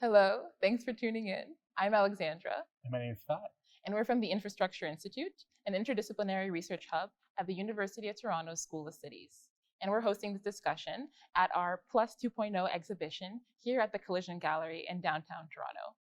Hello, thanks for tuning in. I'm Alexandra, And my name is Phat. and we're from the Infrastructure Institute, an interdisciplinary research hub at the University of Toronto School of Cities. And we're hosting this discussion at our Plus 2.0 exhibition here at the Collision Gallery in downtown Toronto.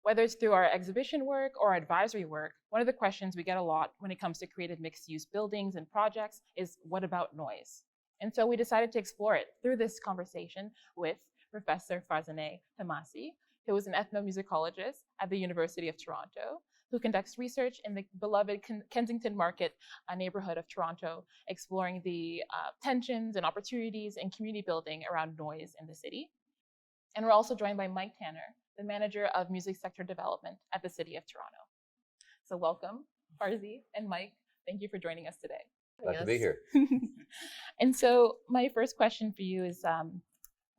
Whether it's through our exhibition work or advisory work, one of the questions we get a lot when it comes to creative mixed-use buildings and projects is, what about noise? And so we decided to explore it through this conversation with Professor Farzaneh Hemmasi, who is an ethnomusicologist at the University of Toronto, who conducts research in the beloved Kensington Market neighbourhood of Toronto, exploring the tensions and opportunities in community building around noise in the city. And we're also joined by Mike Tanner, the manager of music sector development at the City of Toronto. So welcome, Farzi and Mike. Thank you for joining us today. Glad to be here. And so my first question for you is,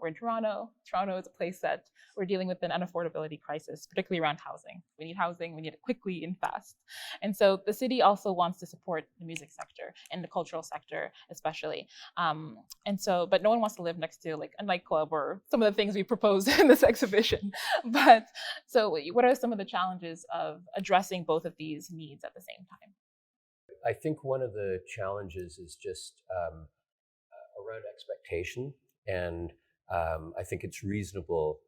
we're in Toronto. Toronto is a place that we're dealing with an unaffordability crisis, particularly around housing. We need housing, we need it quickly and fast. And so the city also wants to support the music sector and the cultural sector, especially. But no one wants to live next to like a nightclub or some of the things we propose in this exhibition. But so what are some of the challenges of addressing both of these needs at the same time? I think one of the challenges is just around expectation, and I think it's reasonable,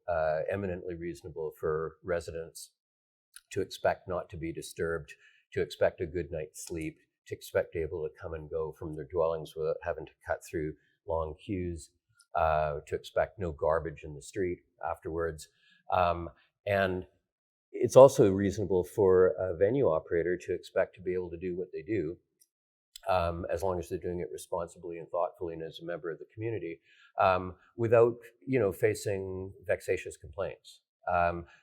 eminently reasonable for residents to expect not to be disturbed, to expect a good night's sleep, to expect to be able to come and go from their dwellings without having to cut through long queues, to expect no garbage in the street afterwards. And it's also reasonable for a venue operator to expect to be able to do what they do, as long as they're doing it responsibly and thoughtfully and as a member of the community, without facing vexatious complaints.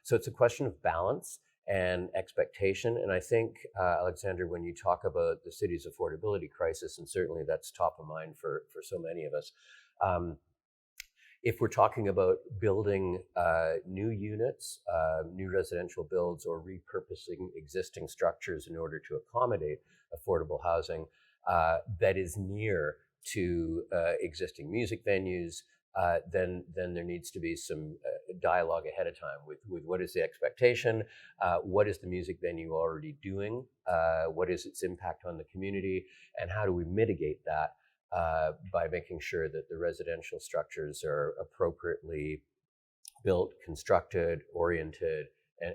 So it's a question of balance and expectation. And I think, Alexander, when you talk about the city's affordability crisis, and certainly that's top of mind for so many of us, if we're talking about building new units, new residential builds, or repurposing existing structures in order to accommodate affordable housing that is near to existing music venues, then there needs to be some dialogue ahead of time with what is the expectation, what is the music venue already doing, what is its impact on the community, and how do we mitigate that by making sure that the residential structures are appropriately built, constructed, oriented,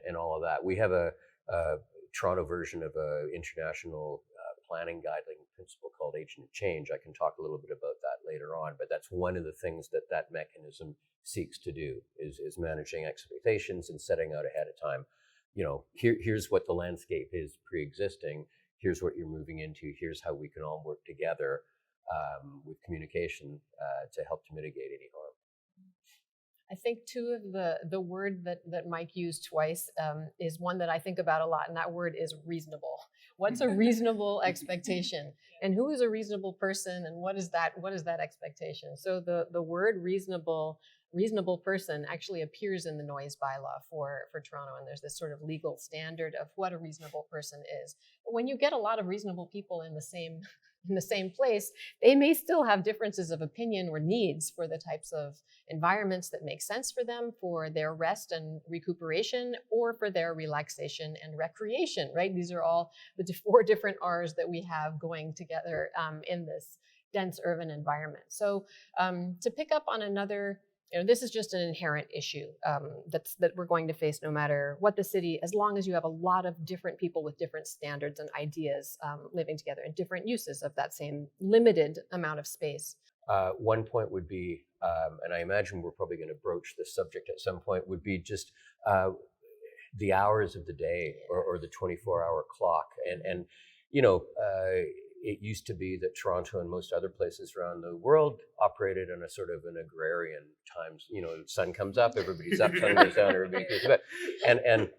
and all of that. We have a Toronto version of an international planning guideline principle called Agent of Change. I can talk a little bit about that later on, but that's one of the things that mechanism seeks to do is managing expectations and setting out ahead of time. Here's what the landscape is pre-existing. Here's what you're moving into. Here's how we can all work together with communication to help to mitigate any harm. I think too, the word that Mike used twice is one that I think about a lot, and that word is reasonable. What's a reasonable expectation, and who is a reasonable person, and what is that expectation? So the word reasonable person actually appears in the noise bylaw for Toronto, and there's this sort of legal standard of what a reasonable person is. But when you get a lot of reasonable people in the same place, they may still have differences of opinion or needs for the types of environments that make sense for them, for their rest and recuperation, or for their relaxation and recreation, right? These are all the 4 different R's that we have going together in this dense urban environment. So to pick up on another, this is just an inherent issue that we're going to face no matter what the city, as long as you have a lot of different people with different standards and ideas living together and different uses of that same limited amount of space. One point would be, and I imagine we're probably going to broach this subject at some point, would be just the hours of the day or the 24-hour clock. And it used to be that Toronto and most other places around the world operated on a sort of an agrarian times. The sun comes up, everybody's up, sun goes down, everybody goes to bed. And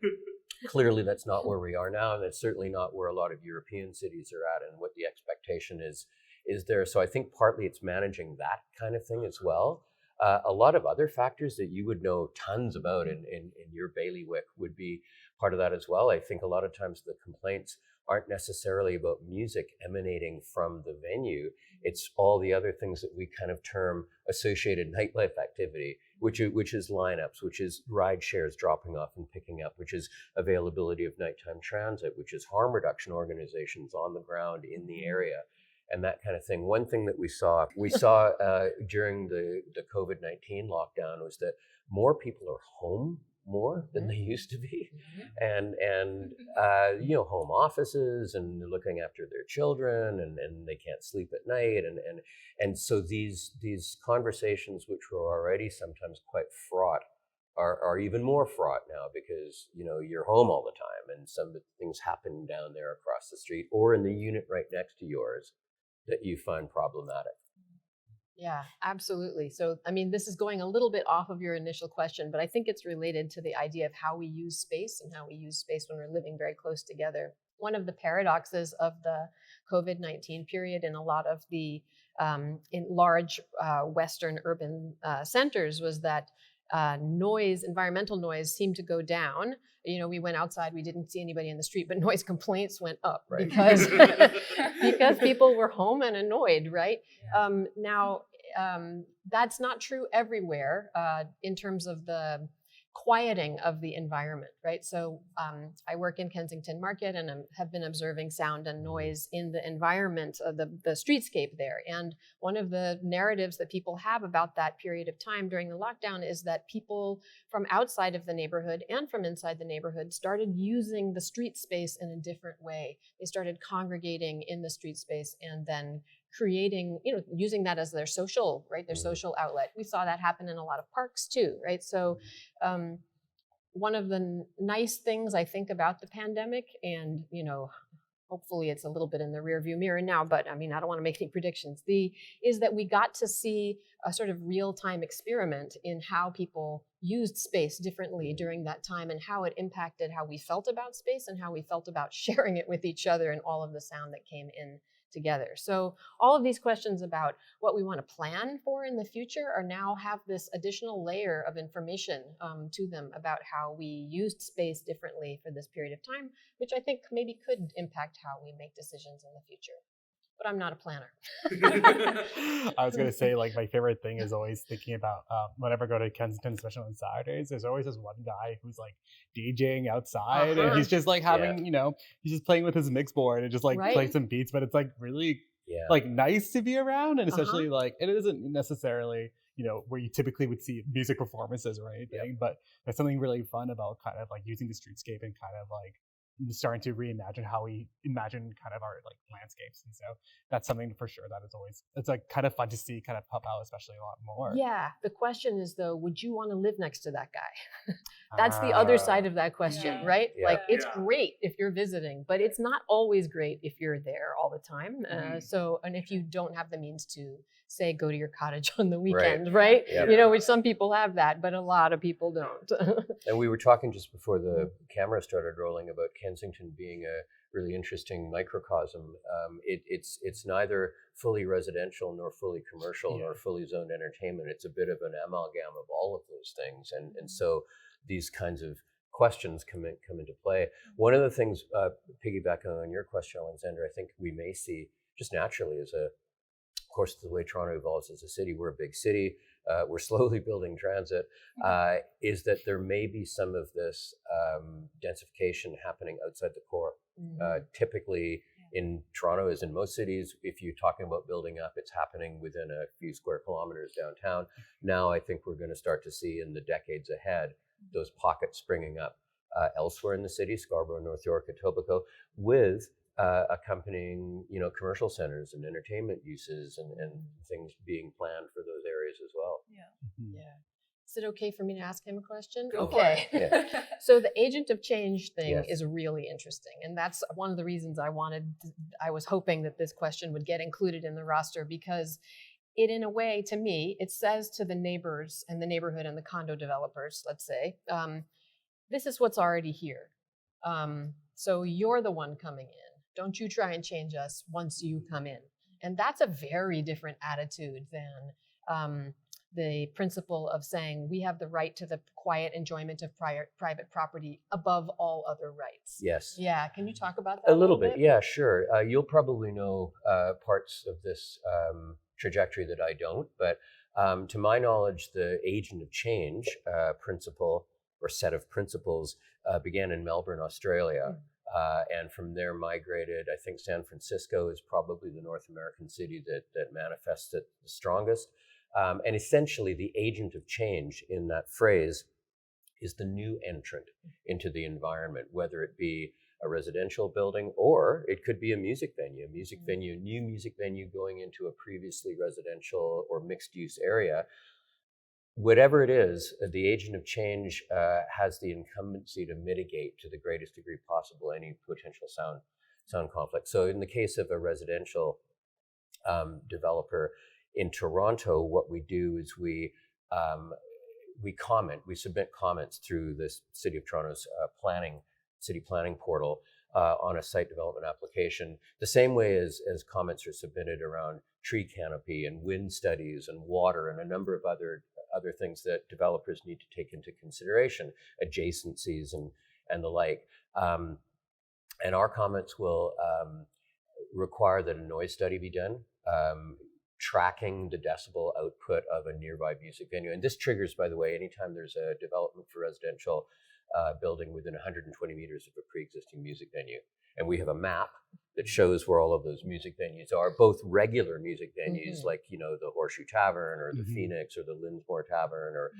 clearly that's not where we are now, and that's certainly not where a lot of European cities are at, and what the expectation is there. So I think partly it's managing that kind of thing as well. A lot of other factors that you would know tons about in your bailiwick would be part of that as well. I think a lot of times the complaints aren't necessarily about music emanating from the venue. It's all the other things that we kind of term associated nightlife activity, which is lineups, which is ride shares dropping off and picking up, which is availability of nighttime transit, which is harm reduction organizations on the ground in the area, and that kind of thing. One thing that we saw during the COVID-19 lockdown was that more people are home more than they used to be, and home offices and looking after their children, and they can't sleep at night, and so these conversations, which were already sometimes quite fraught, are even more fraught now, because you're home all the time, and some things happen down there across the street or in the unit right next to yours that you find problematic. Yeah, absolutely. So, I mean, this is going a little bit off of your initial question, but I think it's related to the idea of how we use space and how we use space when we're living very close together. One of the paradoxes of the COVID-19 period in a lot of the in large Western urban centers was that environmental noise seemed to go down. We went outside, we didn't see anybody in the street, but noise complaints went up, right? because people were home and annoyed, right? Now, that's not true everywhere in terms of the quieting of the environment, right? So I work in Kensington Market and have been observing sound and noise in the environment of the streetscape there. And one of the narratives that people have about that period of time during the lockdown is that people from outside of the neighborhood and from inside the neighborhood started using the street space in a different way. They started congregating in the street space and then creating, using that as their social, right? Their social outlet. We saw that happen in a lot of parks too, right? So one of the nice things I think about the pandemic, and, hopefully it's a little bit in the rearview mirror now, but I mean, I don't want to make any predictions, is that we got to see a sort of real-time experiment in how people used space differently during that time, and how it impacted how we felt about space and how we felt about sharing it with each other and all of the sound that came in together. So all of these questions about what we want to plan for in the future are now have this additional layer of information to them about how we used space differently for this period of time, which I think maybe could impact how we make decisions in the future. But I'm not a planner. I was going to say, like, my favorite thing is always thinking about whenever I go to Kensington, especially on Saturdays, there's always this one guy who's like DJing outside, and he's just like having, he's just playing with his mix board and just like play some beats, but it's like really like nice to be around, and especially like it isn't necessarily where you typically would see music performances or anything, but there's something really fun about kind of like using the streetscape and kind of like starting to reimagine how we imagine kind of our like landscapes. And so that's something for sure that is always, it's like kind of fun to see kind of pop out, especially a lot more. Yeah. The question is though, would you want to live next to that guy? That's the other side of that question, right? Like it's great if you're visiting, but it's not always great if you're there all the time. And if you don't have the means to say, go to your cottage on the weekend, right? Yep. Which some people have that, but a lot of people don't. And we were talking just before the camera started rolling about Kensington being a really interesting microcosm. It's neither fully residential nor fully commercial nor fully zoned entertainment. It's a bit of an amalgam of all of those things. And so these kinds of questions come into play. One of the things, piggybacking on your question, Alexandra, I think we may see just naturally is of course, the way Toronto evolves as a city, we're a big city, we're slowly building transit, is that there may be some of this densification happening outside the core. Typically in Toronto, as in most cities, if you're talking about building up, it's happening within a few square kilometers downtown. Now I think we're going to start to see in the decades ahead those pockets springing up elsewhere in the city, Scarborough, North York, Etobicoke, with accompanying, commercial centers and entertainment uses and things being planned for those areas as well. Is it okay for me to ask him a question? Okay. So the agent of change thing is really interesting. And that's one of the reasons I was hoping that this question would get included in the roster, because it, in a way, to me, it says to the neighbors and the neighborhood and the condo developers, let's say, this is what's already here. So you're the one coming in. Don't you try and change us once you come in. And that's a very different attitude than the principle of saying we have the right to the quiet enjoyment of private property above all other rights. Yes. Yeah. Can you talk about that a little bit? Yeah, sure. You'll probably know parts of this trajectory that I don't, but to my knowledge, the agent of change principle or set of principles began in Melbourne, Australia. And from there migrated, I think San Francisco is probably the North American city that manifests it the strongest. And essentially the agent of change in that phrase is the new entrant into the environment, whether it be a residential building or it could be a music venue, new music venue going into a previously residential or mixed use area. Whatever it is, the agent of change has the incumbency to mitigate to the greatest degree possible any potential sound conflict. So in the case of a residential developer in Toronto, what we do is we submit comments through the City of Toronto's city planning portal on a site development application, the same way as comments are submitted around tree canopy and wind studies and water and a number of other things that developers need to take into consideration, adjacencies and the like. And our comments will require that a noise study be done, tracking the decibel output of a nearby music venue. And this triggers, by the way, anytime there's a development for residential building within 120 meters of a pre-existing music venue. And we have a map that shows where all of those music venues are, both regular music venues like, the Horseshoe Tavern or the Phoenix or the Linsmore Tavern or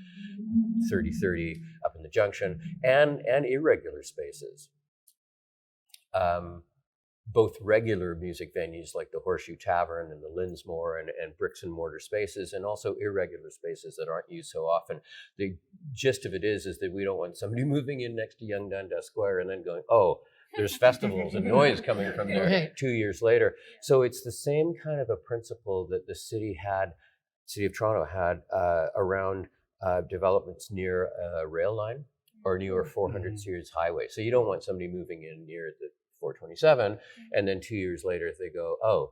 3030 up in the Junction, and irregular spaces. Both regular music venues like the Horseshoe Tavern and the Linsmore and bricks and mortar spaces, and also irregular spaces that aren't used so often. The gist of it is that we don't want somebody moving in next to Yonge Dundas Square and then going, oh, there's festivals and noise coming from there 2 years later. So it's the same kind of a principle that the City of Toronto had around developments near a rail line or near a 400 series highway. So you don't want somebody moving in near the 427, and then 2 years later they go, oh,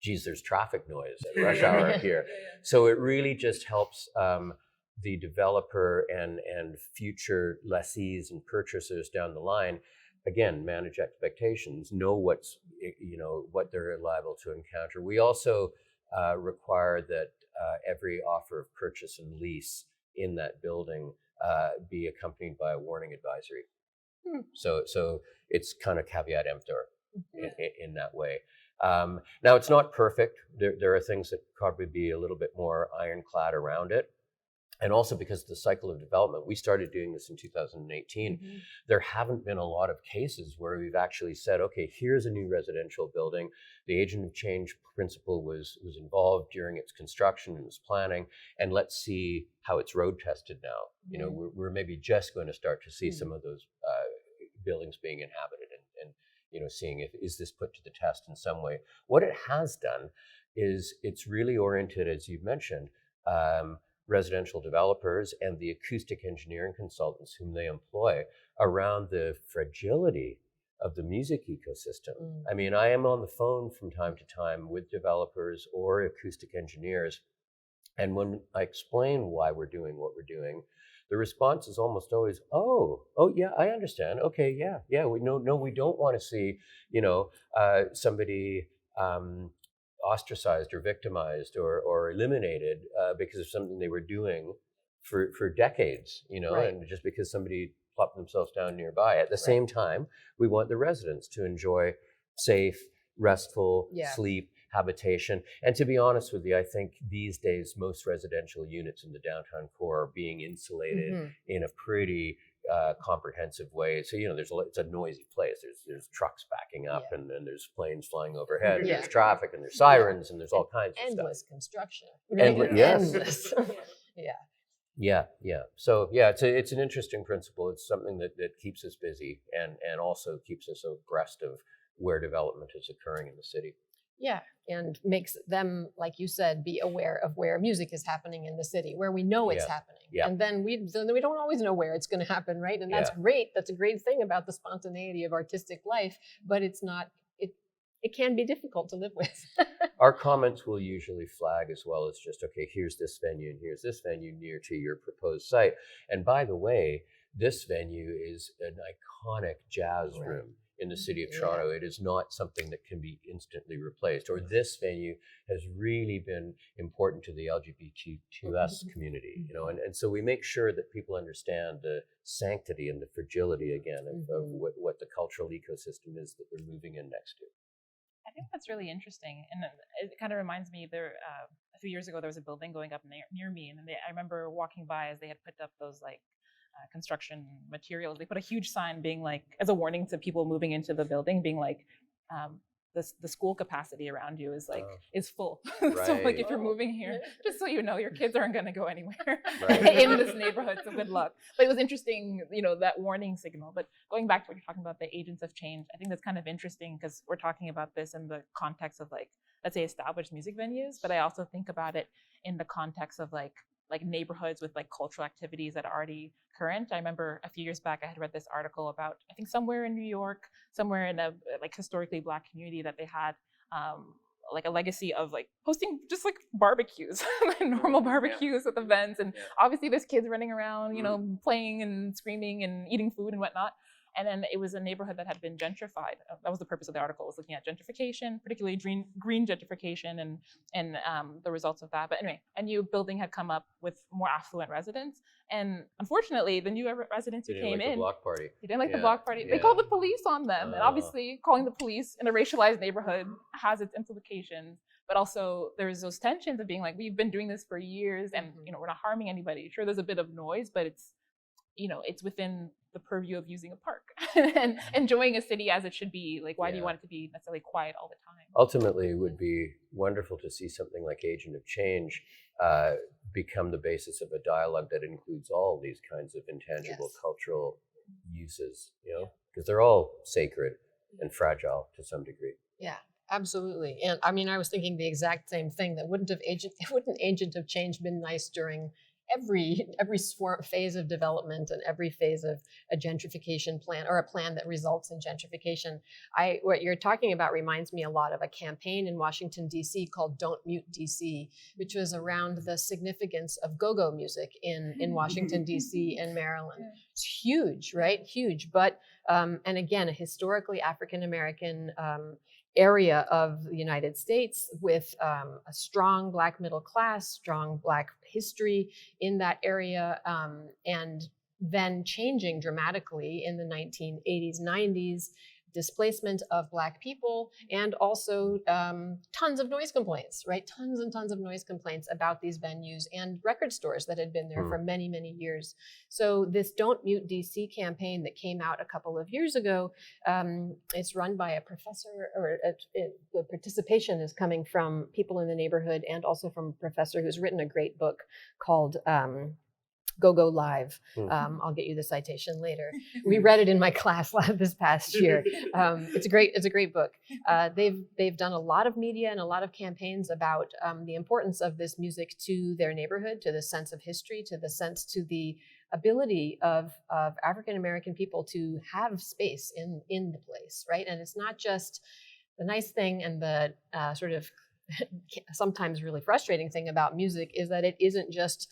geez, there's traffic noise at rush hour here. So it really just helps the developer and future lessees and purchasers down the line, again, manage expectations, know what they're liable to encounter. We also require that every offer of purchase and lease in that building be accompanied by a warning advisory. So it's kind of caveat emptor in that way. Now, it's not perfect. There are things that probably be a little bit more ironclad around it. And also because of the cycle of development, we started doing this in 2018. There haven't been a lot of cases where we've actually said, okay, here's a new residential building. The agent of change principle was involved during its construction and its planning, and let's see how it's road tested now. We're maybe just going to start to see some of those buildings being inhabited and seeing if is this put to the test in some way. What it has done is it's really oriented, as you've mentioned, residential developers and the acoustic engineering consultants whom they employ around the fragility of the music ecosystem. I mean, I am on the phone from time to time with developers or acoustic engineers, and when I explain why we're doing what we're doing, the response is almost always, oh yeah, I understand. Okay, yeah. We don't want to see, somebody ostracized or victimized or eliminated because of something they were doing for decades, Right. and just because somebody plopped themselves down nearby. At the same time, we want the residents to enjoy safe, restful sleep, habitation. And to be honest with you, I think these days most residential units in the downtown core are being insulated in a pretty comprehensive way. So it's a noisy place. There's trucks backing up, and there's planes flying overhead, and there's traffic, and there's sirens, and there's all kinds of endless stuff. construction. Yes. Endless. Yeah. So it's an interesting principle. It's something that keeps us busy and also keeps us abreast of where development is occurring in the city. Yeah, and makes them, like you said, be aware of where music is happening in the city, where we know it's happening. Yeah. And then we don't always know where it's going to happen, right? And that's great. That's a great thing about the spontaneity of artistic life, but it's not it can be difficult to live with. Our comments will usually flag as well as just, okay, here's this venue and here's this venue near to your proposed site. And by the way, this venue is an iconic jazz room in the city of Toronto. It is not something that can be instantly replaced. Or this venue has really been important to the LGBTQ+ community, you know, and so we make sure that people understand the sanctity and the fragility again of what the cultural ecosystem is that they're moving in next to. I think that's really interesting, and it kind of reminds me there. A few years ago, there was a building going up near me, and I remember walking by as they had put up those like construction materials. They put a huge sign being like, as a warning to people moving into the building, being like, the school capacity around you is like is full. So like if you're moving here, just so you know, your kids aren't going to go anywhere in this neighborhood. So good luck. But it was interesting, you know, that warning signal. But going back to what you're talking about, the agents of change, I think that's kind of interesting because we're talking about this in the context of like, let's say established music venues, but I also think about it in the context of like neighborhoods with like cultural activities that are already current. I remember a few years back, I had read this article about, I think somewhere in New York, somewhere in a like historically Black community that they had like a legacy of like hosting just like barbecues, normal barbecues with events. And obviously there's kids running around, you know, playing and screaming and eating food and whatnot. And then it was a neighborhood that had been gentrified. That was the purpose of the article, was looking at gentrification, particularly green gentrification and the results of that. But anyway, a new building had come up with more affluent residents. And unfortunately, the new residents who came in, the block party. They didn't like the block party. They called the police on them. And obviously calling the police in a racialized neighborhood has its implications. But also there's those tensions of being like, we've been doing this for years and, you know, we're not harming anybody. Sure, there's a bit of noise, but it's, you know, it's within the purview of using a park and enjoying a city as it should be. Like, why do you want it to be necessarily quiet all the time? Ultimately, it would be wonderful to see something like Agent of Change become the basis of a dialogue that includes all these kinds of intangible cultural uses, you know, because they're all sacred and fragile to some degree. Yeah. Absolutely. And I mean, I was thinking the exact same thing, that wouldn't Agent of Change been nice during every phase of development and every phase of a gentrification plan or a plan that results in gentrification. What you're talking about reminds me a lot of a campaign in Washington, D.C. called Don't Mute D.C., which was around the significance of go-go music in Washington, D.C. and Maryland. It's huge, right? Huge. But, and again, a historically African-American area of the United States with a strong Black middle class, strong Black history in that area, and then changing dramatically in the 1980s, 90s, displacement of Black people, and also tons of noise complaints, right? Tons and tons of noise complaints about these venues and record stores that had been there for many, many years. So this Don't Mute DC campaign that came out a couple of years ago, it's run by a professor, or the participation is coming from people in the neighborhood and also from a professor who's written a great book called Go Live. I'll get you the citation later. We read it in my class this past year. It's a great book. They've done a lot of media and a lot of campaigns about the importance of this music to their neighborhood, to the sense of history, to the ability of African American people to have space in the place, right? And it's not just the nice thing, and the sort of sometimes really frustrating thing about music is that it isn't just,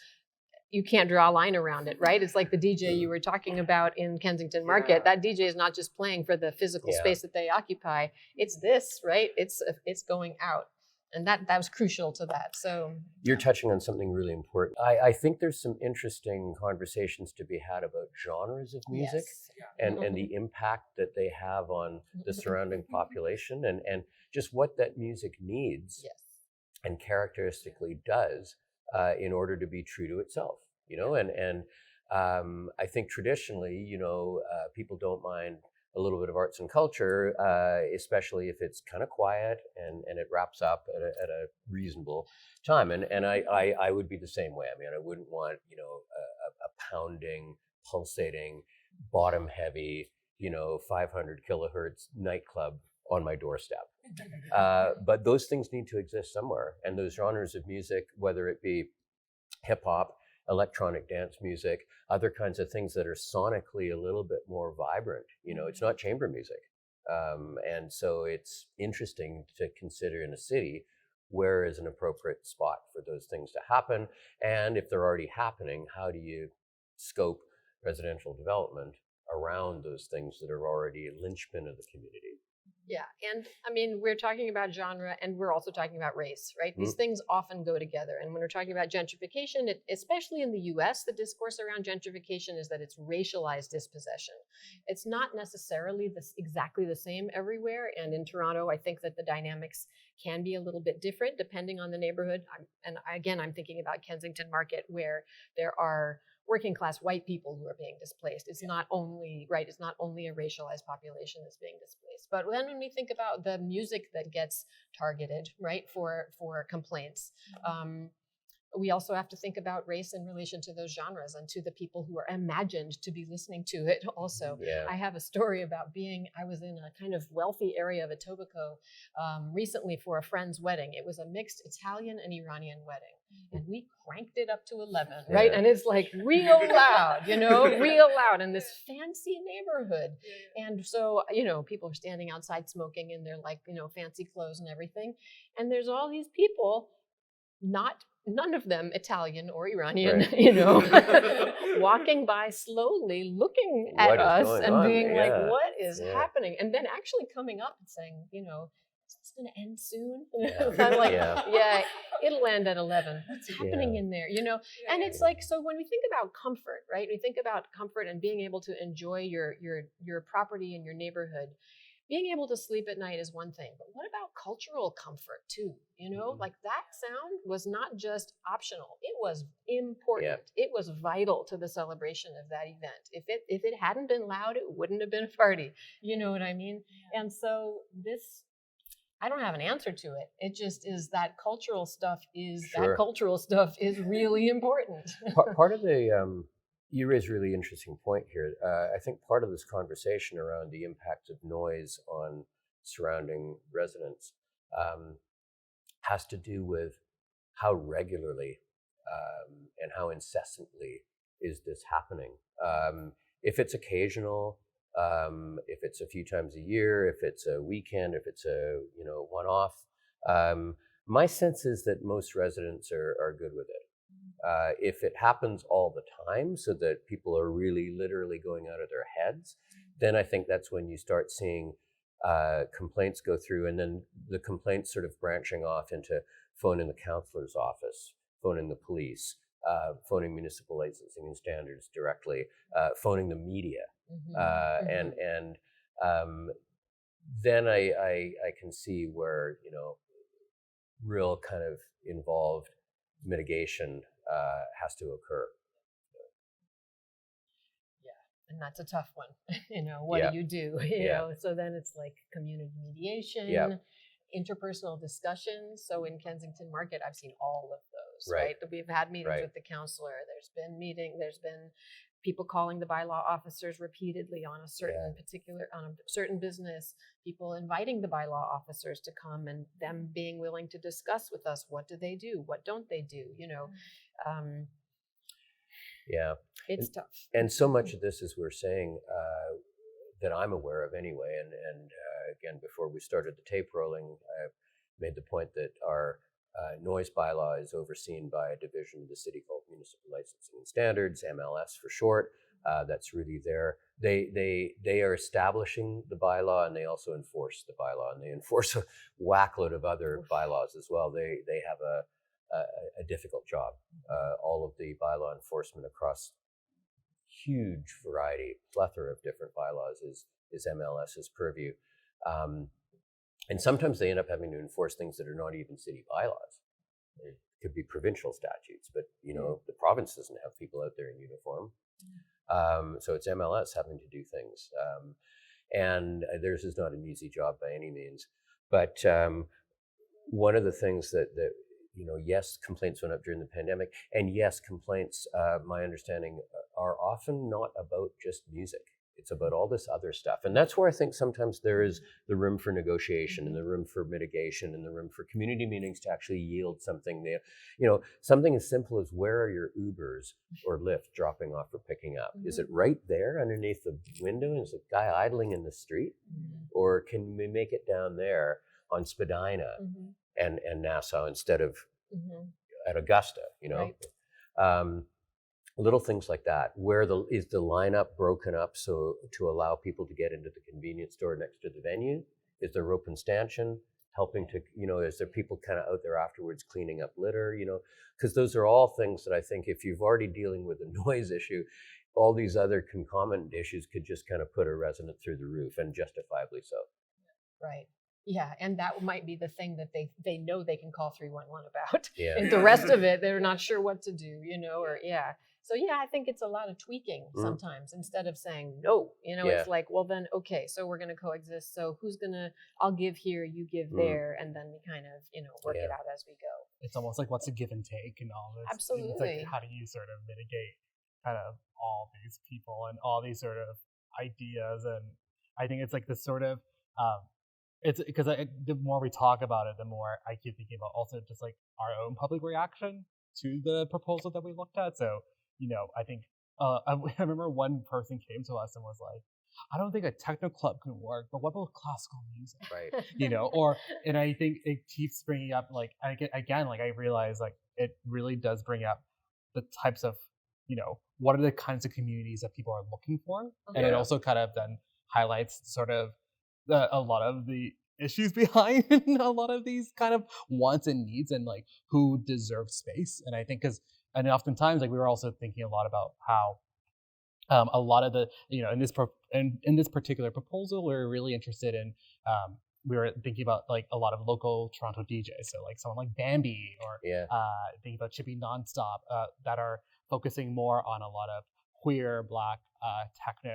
you can't draw a line around it, right? It's like the DJ you were talking about in Kensington Market. That DJ is not just playing for the physical space that they occupy. It's this, right? It's going out. And that was crucial to that. So you're touching on something really important. I think there's some interesting conversations to be had about genres of music and the impact that they have on the surrounding population and just what that music needs and characteristically does in order to be true to itself, you know, and I think traditionally, you know, people don't mind a little bit of arts and culture, especially if it's kind of quiet and it wraps up at a reasonable time. And I would be the same way. I mean, I wouldn't want, you know, a pounding, pulsating, bottom heavy, you know, 500 kilohertz nightclub on my doorstep. But those things need to exist somewhere. And those genres of music, whether it be hip hop, electronic dance music, other kinds of things that are sonically a little bit more vibrant. You know, it's not chamber music. And so it's interesting to consider in a city where is an appropriate spot for those things to happen. And if they're already happening, how do you scope residential development around those things that are already a linchpin of the community? Yeah, and I mean, we're talking about genre and we're also talking about race, right? These things often go together. And when we're talking about gentrification, especially in the US, the discourse around gentrification is that it's racialized dispossession. It's not necessarily exactly the same everywhere. And in Toronto, I think that the dynamics can be a little bit different depending on the neighborhood. And again, I'm thinking about Kensington Market, where there are working class white people who are being displaced. It's not only, right, it's not only a racialized population that's being displaced. But then when we think about the music that gets targeted, right, for complaints, we also have to think about race in relation to those genres and to the people who are imagined to be listening to it also. Yeah. I have a story about I was in a kind of wealthy area of Etobicoke recently for a friend's wedding. It was a mixed Italian and Iranian wedding. And we cranked it up to 11, right? And it's like real loud, real loud in this fancy neighborhood. And so, people are standing outside smoking in their fancy clothes and everything. And there's all these people, none of them Italian or Iranian, right. Walking by slowly, looking at us and being like, what is happening? And then actually coming up and saying, is this going to end soon? I'm like, yeah, it'll end at 11. What's happening in there? And it's like, so when we think about comfort, right? We think about comfort and being able to enjoy your property and your neighborhood. Being able to sleep at night is one thing, but what about cultural comfort too? Like that sound was not just optional. It was important. Yeah. It was vital to the celebration of that event. If it hadn't been loud, it wouldn't have been a party. You know what I mean? Yeah. And so I don't have an answer to it. It just is that cultural stuff is really important. Part of the you raise a really interesting point here. I think part of this conversation around the impact of noise on surrounding residents has to do with how regularly and how incessantly is this happening. If it's occasional, if it's a few times a year, if it's a weekend, if it's a one-off, my sense is that most residents are good with it. If it happens all the time so that people are really literally going out of their heads, then I think that's when you start seeing complaints go through, and then the complaints sort of branching off into phoning the counselor's office, phoning the police, phoning municipal licensing and standards directly, phoning the media. And then I can see where, real kind of involved mitigation has to occur. Yeah, and that's a tough one. What do you do? So then it's like community mediation, interpersonal discussions. So in Kensington Market, I've seen all of those. Right. We've had meetings with the counselor. There's been people calling the bylaw officers repeatedly on a certain business, people inviting the bylaw officers to come and them being willing to discuss with us, what do they do? What don't they do? It's tough. And so much of this, as we're saying, that I'm aware of anyway, and again, before we started the tape rolling, I made the point that our noise bylaw is overseen by a division of the city called Municipal Licensing and Standards, MLS for short. That's really there. They are establishing the bylaw, and they also enforce the bylaw, and they enforce a whackload of other bylaws as well. They have a difficult job. All of the bylaw enforcement across huge plethora of different bylaws is MLS's purview. And sometimes they end up having to enforce things that are not even city bylaws. It could be provincial statutes, but the province doesn't have people out there in uniform. So it's MLS having to do things. And theirs is not an easy job by any means. But one of the things that yes, complaints went up during the pandemic, and yes, complaints, my understanding, are often not about just music. It's about all this other stuff. And that's where I think sometimes there is the room for negotiation and the room for mitigation and the room for community meetings to actually yield something there. Something as simple as, where are your Ubers or Lyft dropping off or picking up? Is it right there underneath the window? Is the guy idling in the street? Or can we make it down there on Spadina and Nassau instead of at Augusta, Right. Little things like that. Where is the lineup broken up so to allow people to get into the convenience store next to the venue? Is there open stanchion helping to, is there people kind of out there afterwards cleaning up litter, because those are all things that I think if you've already dealing with a noise issue, all these other concomitant issues could just kind of put a resonance through the roof, and justifiably so. Right. Yeah, and that might be the thing that they know they can call 311 about. Yeah. And the rest of it, they're not sure what to do, So I think it's a lot of tweaking sometimes instead of saying no. It's like, well then, okay, so we're going to coexist. So I'll give here, you give there, and then we kind of, work it out as we go. It's almost like what's a give and take and all this. Absolutely. It's like, how do you sort of mitigate kind of all these people and all these sort of ideas? And I think it's like this sort of, it's because the more we talk about it, the more I keep thinking about also just like our own public reaction to the proposal that we looked at. So, I think I remember one person came to us and was like, I don't think a techno club can work, but what about classical music? Right. And I think it keeps bringing up, like, I realize like it really does bring up the types of, what are the kinds of communities that people are looking for? And it also kind of then highlights sort of a lot of the issues behind a lot of these kind of wants and needs and like who deserves space. And I think and oftentimes like we were also thinking a lot about how a lot of the, in this particular proposal, we were really interested in, we were thinking about like a lot of local Toronto DJs. So like someone like Bambi or thinking about Chippy Nonstop that are focusing more on a lot of queer, Black, techno,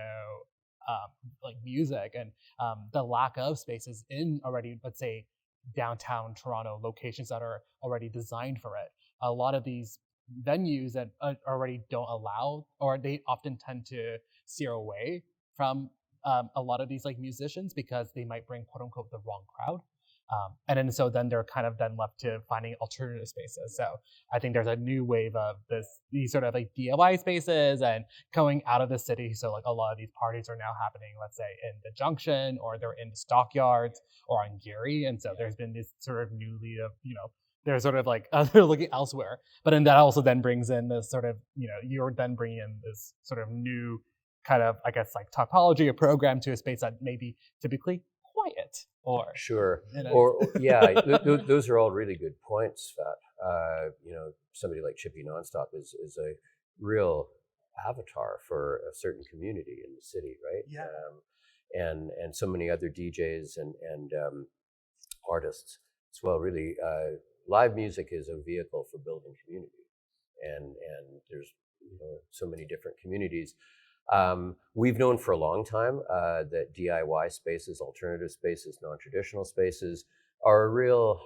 like music, and the lack of spaces in already, let's say, downtown Toronto locations that are already designed for it. A lot of these venues that already don't allow, or they often tend to steer away from a lot of these like musicians because they might bring quote unquote the wrong crowd. So then they're kind of then left to finding alternative spaces. So I think there's a new wave of these sort of like DIY spaces and going out of the city. So like a lot of these parties are now happening, let's say in the Junction, or they're in the Stockyards or on Geary. And so there's been this sort of new lead of, they're sort of like, they're looking elsewhere. But then that also then brings in this sort of, you're then bringing in this sort of new kind of, I guess, like topology or program to a space that may be typically quiet. Or sure, those are all really good points, Phat. Somebody like Chippy Nonstop is a real avatar for a certain community in the city, right? Yeah. And so many other DJs and artists as well. Really, live music is a vehicle for building community, and there's so many different communities. We've known for a long time that DIY spaces, alternative spaces, non-traditional spaces are a real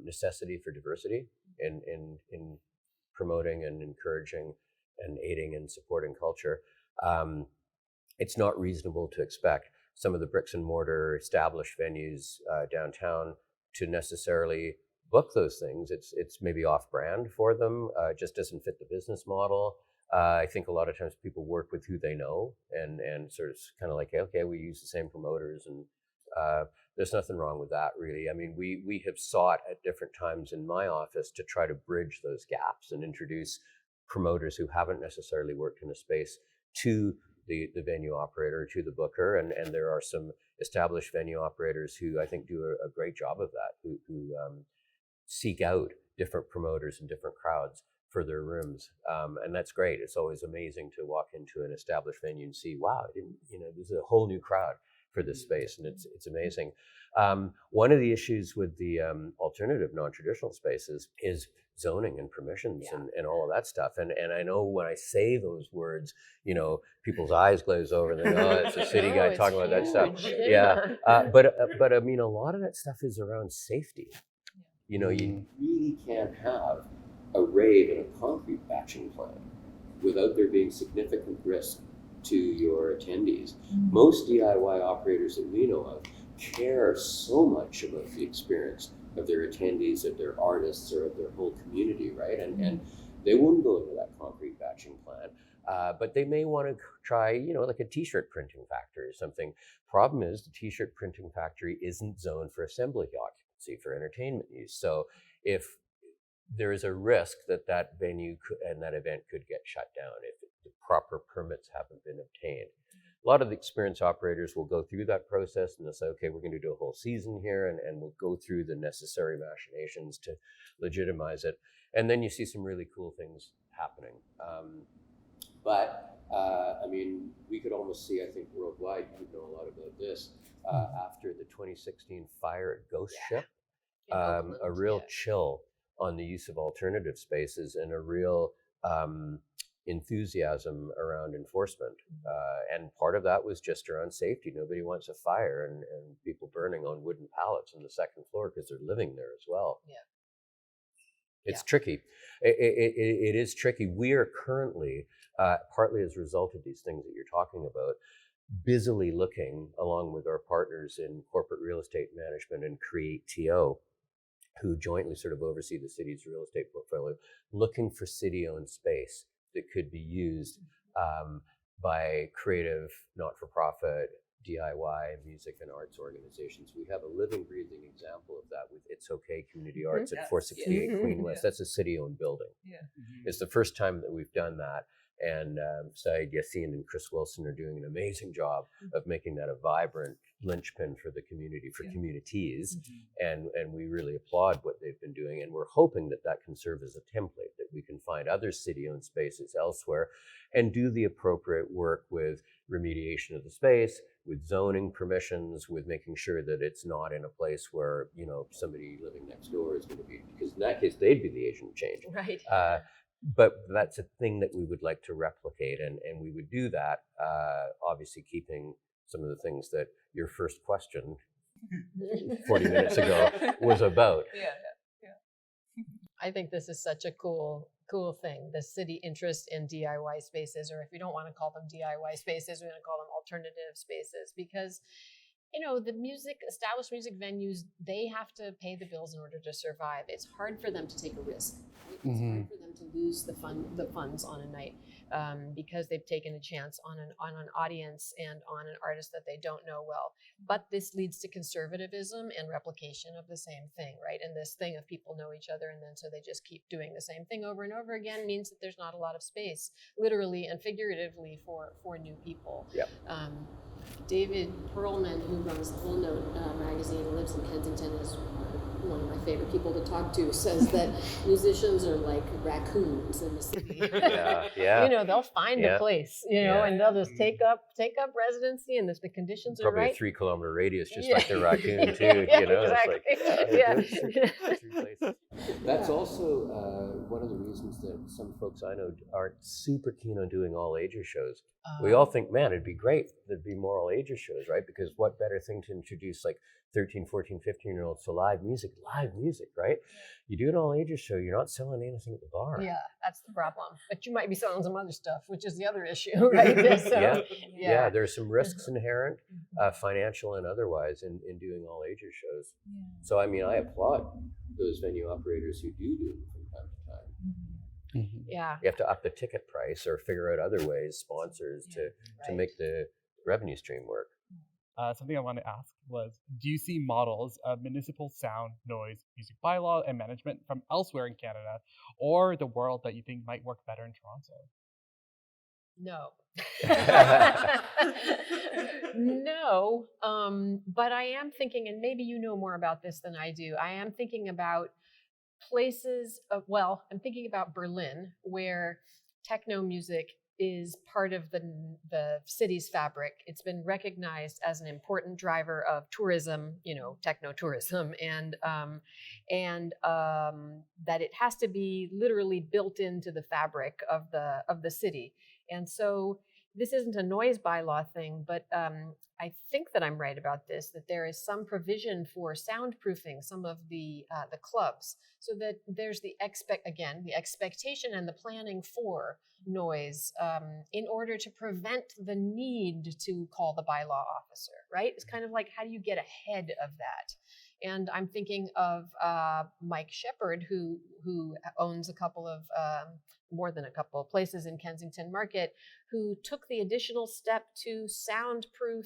necessity for diversity in promoting and encouraging and aiding and supporting culture. It's not reasonable to expect some of the bricks and mortar established venues downtown to necessarily book those things. It's maybe off-brand for them. It just doesn't fit the business model. I think a lot of times people work with who they know and sort of kind of like, okay, we use the same promoters, and there's nothing wrong with that, really. I mean, we have sought at different times in my office to try to bridge those gaps and introduce promoters who haven't necessarily worked in a space to the venue operator, to the booker, and there are some established venue operators who I think do a great job of that, who seek out different promoters and different crowds for their rooms, and that's great. It's always amazing to walk into an established venue and see, wow, there's a whole new crowd for this space, and it's amazing. One of the issues with the alternative non-traditional spaces is zoning and permissions and all of that stuff. And I know when I say those words, people's eyes glaze over and they go, oh, it's a city guy talking about that stuff. Yeah. But I mean, a lot of that stuff is around safety. You really can't have a rave in a concrete batching plant without there being significant risk to your attendees. Most DIY operators that we know of care so much about the experience of their attendees, of their artists, or of their whole community, right? And they wouldn't go into that concrete batching plant, but they may want to try, like a t-shirt printing factory or something. Problem is, the t-shirt printing factory isn't zoned for assembly occupancy for entertainment use. So if there is a risk that that venue and that event could get shut down if the proper permits haven't been obtained. A lot of the experienced operators will go through that process and they'll say, okay, we're going to do a whole season here, and we'll go through the necessary machinations to legitimize it. And then you see some really cool things happening. We could almost see, I think, worldwide, you know a lot about this, after the 2016 fire at Ghost Ship, a real chill on the use of alternative spaces and a real enthusiasm around enforcement. And part of that was just around safety. Nobody wants a fire and people burning on wooden pallets on the second floor because they're living there as well. Yeah. It's tricky. It is tricky. We are currently, partly as a result of these things that you're talking about, busily looking, along with our partners in corporate real estate management and Create-TO, who jointly sort of oversee the city's real estate portfolio, looking for city-owned space that could be used by creative, not-for-profit, DIY, music and arts organizations. We have a living, breathing example of that with It's Okay Community Arts at 468 Queen West. That's a city-owned building. It's the first time that we've done that. And Saeed Yassin and Chris Wilson are doing an amazing job of making that a vibrant linchpin for the community, for communities. And we really applaud what they've been doing. And we're hoping that that can serve as a template, that we can find other city-owned spaces elsewhere and do the appropriate work with remediation of the space, with zoning permissions, with making sure that it's not in a place where, somebody living next door is going to be, because in that case, they'd be the agent of change. Right. But that's a thing that we would like to replicate, and we would do that, obviously keeping some of the things that your first question 40 minutes ago was about. I think this is such a cool thing, the city interest in DIY spaces, or if we don't want to call them DIY spaces, we're going to call them alternative spaces, because the established music venues, they have to pay the bills in order to survive. It's hard for them to take a risk. Right? It's hard for them to lose the funds on a night because they've taken a chance on an audience and on an artist that they don't know well. But this leads to conservatism and replication of the same thing, right? And this thing of people know each other, and then so they just keep doing the same thing over and over again means that there's not a lot of space, literally and figuratively, for new people. Yep. David Perlman, who runs the Whole Note magazine and lives in Kensington, is one of my favorite people to talk to, says that musicians are like raccoons in the city. They'll find a place, and they'll just take up residency, and if the conditions probably are right. Probably a 3-kilometer radius, just like the raccoon too. Exactly. It's like, That's also one of the reasons that some folks I know aren't super keen on doing all ages shows. We all think, man, it'd be great. There'd be more all ages shows, right? Because what better thing to introduce like 13, 14, 15-year-olds to live music, right? You do an all ages show, you're not selling anything at the bar. Yeah, that's the problem. But you might be selling some other stuff, which is the other issue, right? So, yeah, there's some risks inherent, financial and otherwise, in doing all ages shows. So, I applaud those venue operators who do them from time to time. Yeah. You have to up the ticket price or figure out other ways, sponsors, to make the revenue stream work. Something I wanted to ask was, do you see models of municipal sound, noise, music bylaw, and management from elsewhere in Canada or the world that you think might work better in Toronto? No. No. But I am thinking, and maybe you know more about this than I do, I am thinking about places I'm thinking about Berlin, where techno music is part of the city's fabric. It's been recognized as an important driver of tourism, techno tourism, and that it has to be literally built into the fabric of the city. And so this isn't a noise bylaw thing, but I think that I'm right about this, that there is some provision for soundproofing some of the clubs, so that there's the expectation and the planning for noise in order to prevent the need to call the bylaw officer, right? It's kind of like, how do you get ahead of that? And I'm thinking of Mike Shepard, who owns a couple of more than a couple of places in Kensington Market, who took the additional step to soundproof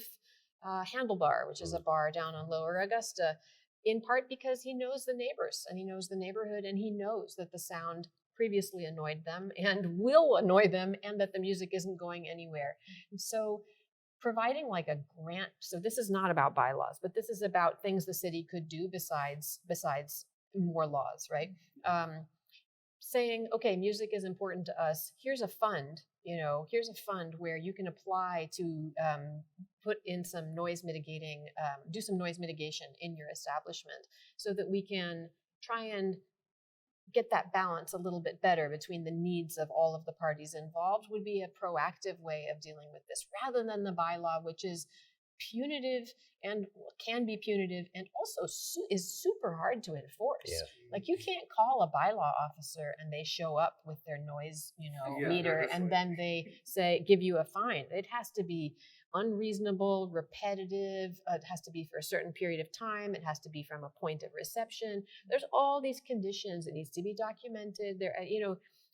Handlebar, which is a bar down on Lower Augusta, in part because he knows the neighbors and he knows the neighborhood, and he knows that the sound previously annoyed them and will annoy them, and that the music isn't going anywhere. And so providing like a grant, so this is not about bylaws, but this is about things the city could do besides more laws, right? Saying, okay, music is important to us. Here's a fund, here's a fund where you can apply to put in some noise mitigating, do some noise mitigation in your establishment, so that we can try and get that balance a little bit better between the needs of all of the parties involved. Would be a proactive way of dealing with this, rather than the bylaw, which is punitive and can be punitive, and also is super hard to enforce. Yeah. Like, you can't call a bylaw officer and they show up with their noise, meter, and then they give you a fine. It has to be unreasonable, repetitive. It has to be for a certain period of time. It has to be from a point of reception. There's all these conditions. It needs to be documented. There,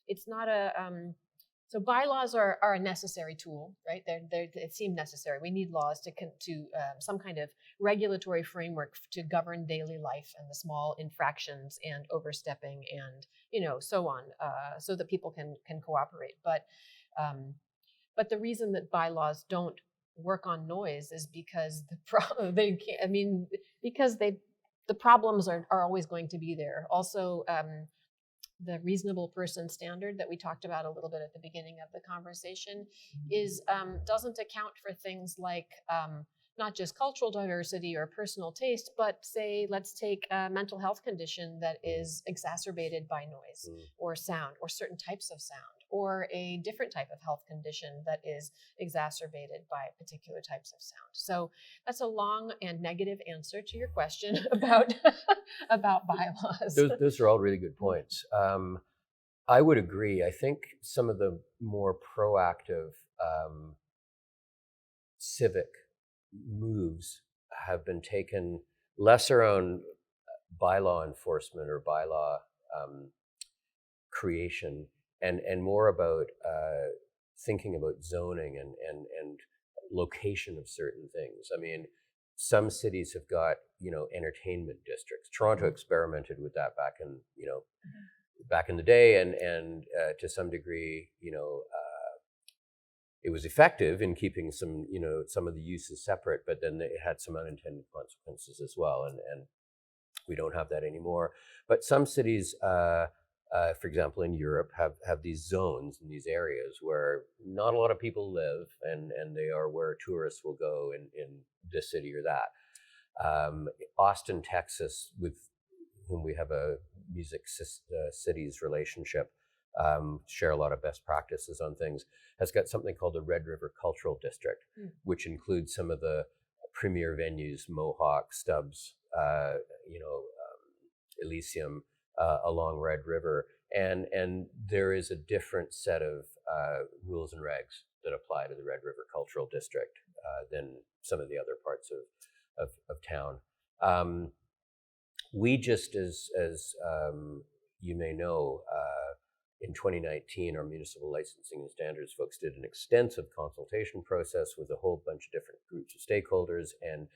it's not a. So bylaws are a necessary tool, right? It seemed necessary. We need laws to some kind of regulatory framework to govern daily life and the small infractions and overstepping and so on, so that people can cooperate. But the reason that bylaws don't work on noise is because the problems are always going to be there. Also, the reasonable person standard that we talked about a little bit at the beginning of the conversation doesn't account for things like not just cultural diversity or personal taste, but let's take a mental health condition that is exacerbated by noise or sound, or certain types of sound, or a different type of health condition that is exacerbated by particular types of sound. So that's a long and negative answer to your question about bylaws. Those are all really good points. I would agree. I think some of the more proactive civic moves have been taken less around bylaw enforcement or bylaw creation, and more about thinking about zoning and location of certain things. I mean, some cities have got entertainment districts. Toronto experimented with that back in the day, and to some degree, it was effective in keeping some of the uses separate, but then it had some unintended consequences as well, and we don't have that anymore. But some cities, for example, in Europe, have these zones in these areas where not a lot of people live, and they are where tourists will go in this city or that. Austin, Texas, with whom we have a music cities relationship, share a lot of best practices on things, has got something called the Red River Cultural District, which includes some of the premier venues, Mohawk, Stubbs, Elysium, along Red River. And there is a different set of rules and regs that apply to the Red River Cultural District than some of the other parts of town. We just, as you may know, in 2019, our municipal licensing and standards folks did an extensive consultation process with a whole bunch of different groups of stakeholders, and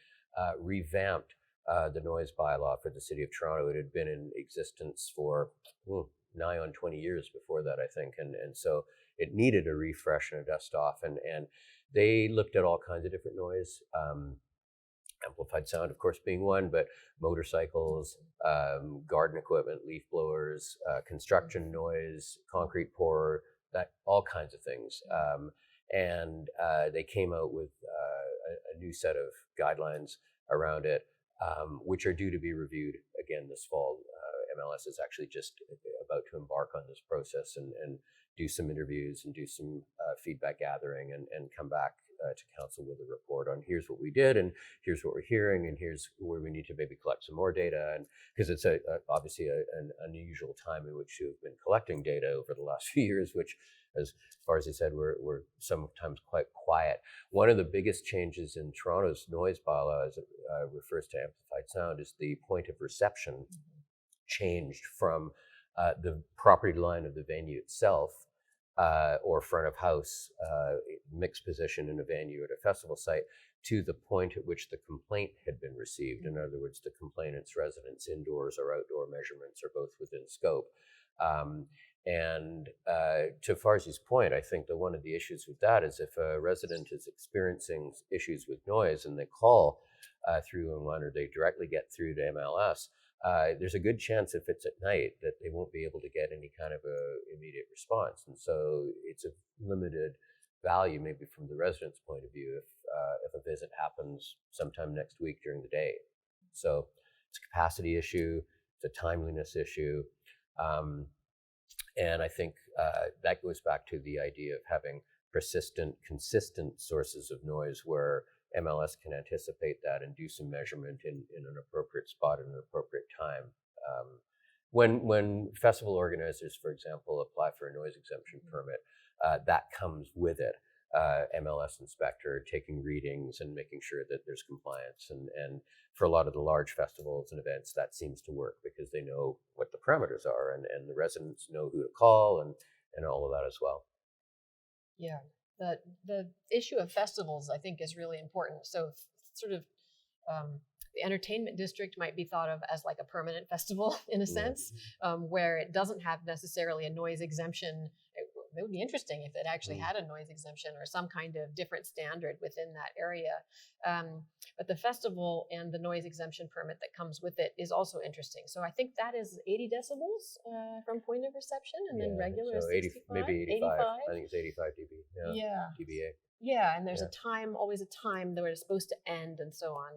revamped the noise bylaw for the City of Toronto. It had been in existence for nigh on 20 years before that, I think, and so it needed a refresh and a dust off, and they looked at all kinds of different noise, amplified sound, of course, being one, but motorcycles, garden equipment, leaf blowers, construction noise, concrete pour, that all kinds of things. And they came out with a new set of guidelines around it, which are due to be reviewed again this fall. MLS is actually just about to embark on this process and do some interviews and do some feedback gathering and come back to council with a report on here's what we did and here's what we're hearing and here's where we need to maybe collect some more data. And because it's obviously an unusual time in which you've been collecting data over the last few years, which, as Farzaneh said, we're sometimes quite quiet. One of the biggest changes in Toronto's noise bylaw, as it refers to amplified sound, is the point of reception changed from the property line of the venue itself or front of house mixed position in a venue at a festival site to the point at which the complaint had been received. In other words, the complainant's residence indoors or outdoor measurements are both within scope. And to Farzaneh's point, I think that one of the issues with that is if a resident is experiencing issues with noise and they call through N1 or they directly get through to MLS, there's a good chance if it's at night that they won't be able to get any kind of a immediate response. And so it's a limited value maybe from the resident's point of view if a visit happens sometime next week during the day. So it's a capacity issue, it's a timeliness issue. And I think that goes back to the idea of having persistent, consistent sources of noise where MLS can anticipate that and do some measurement in an appropriate spot at an appropriate time. When festival organizers, for example, apply for a noise exemption permit, that comes with it. MLS inspector taking readings and making sure that there's compliance. And for a lot of the large festivals and events, that seems to work because they know what the parameters are and the residents know who to call and all of that as well. Yeah. The issue of festivals, I think, is really important. So sort of the entertainment district might be thought of as like a permanent festival in a sense, where it doesn't have necessarily a noise exemption. It would be interesting if it actually had a noise exemption or some kind of different standard within that area. But the festival and the noise exemption permit that comes with it is also interesting. So I think that is 80 decibels from point of reception, and then regular is 65, maybe 85. I think it's 85 dB. Yeah. dBA. Yeah, and there's always a time that it's supposed to end and so on.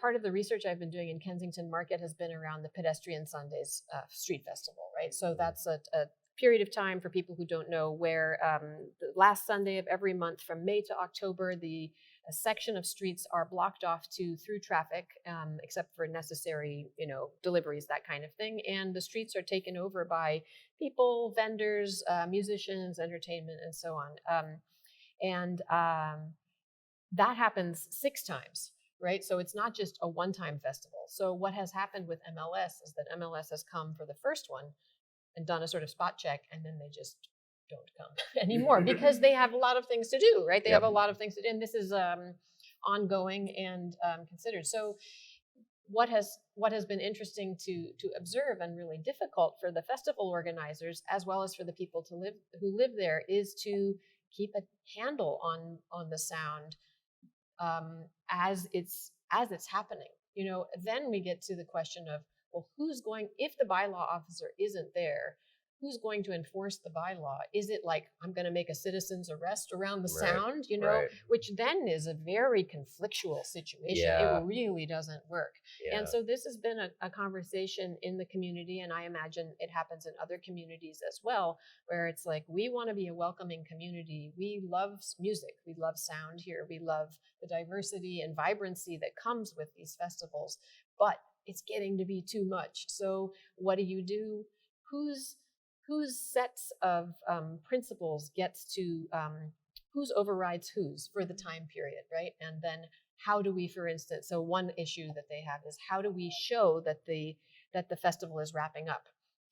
Part of the research I've been doing in Kensington Market has been around the Pedestrian Sundays Street Festival, right? So that's a period of time, for people who don't know, where the last Sunday of every month from May to October, a section of streets are blocked off through traffic, except for necessary, deliveries, that kind of thing. And the streets are taken over by people, vendors, musicians, entertainment, and so on. That happens 6 times. Right, so it's not just a one-time festival. So what has happened with MLS is that MLS has come for the first one and done a sort of spot check, and then they just don't come anymore because they have a lot of things to do, right? They have a lot of things to do, and this is ongoing and considered. So what has been interesting to observe and really difficult for the festival organizers as well as for the people who live there is to keep a handle on the sound as it's happening. Then we get to the question of, well, if the bylaw officer isn't there, who's going to enforce the bylaw? Is it like, I'm going to make a citizen's arrest around the sound, which then is a very conflictual situation. Yeah. It really doesn't work. Yeah. And so this has been a conversation in the community, and I imagine it happens in other communities as well, where it's like, we want to be a welcoming community. We love music. We love sound here. We love the diversity and vibrancy that comes with these festivals, but it's getting to be too much. So what do? Whose sets of principles gets to, whose overrides whose for the time period, right? And then how do we, for instance, so one issue that they have is, how do we show that the festival is wrapping up?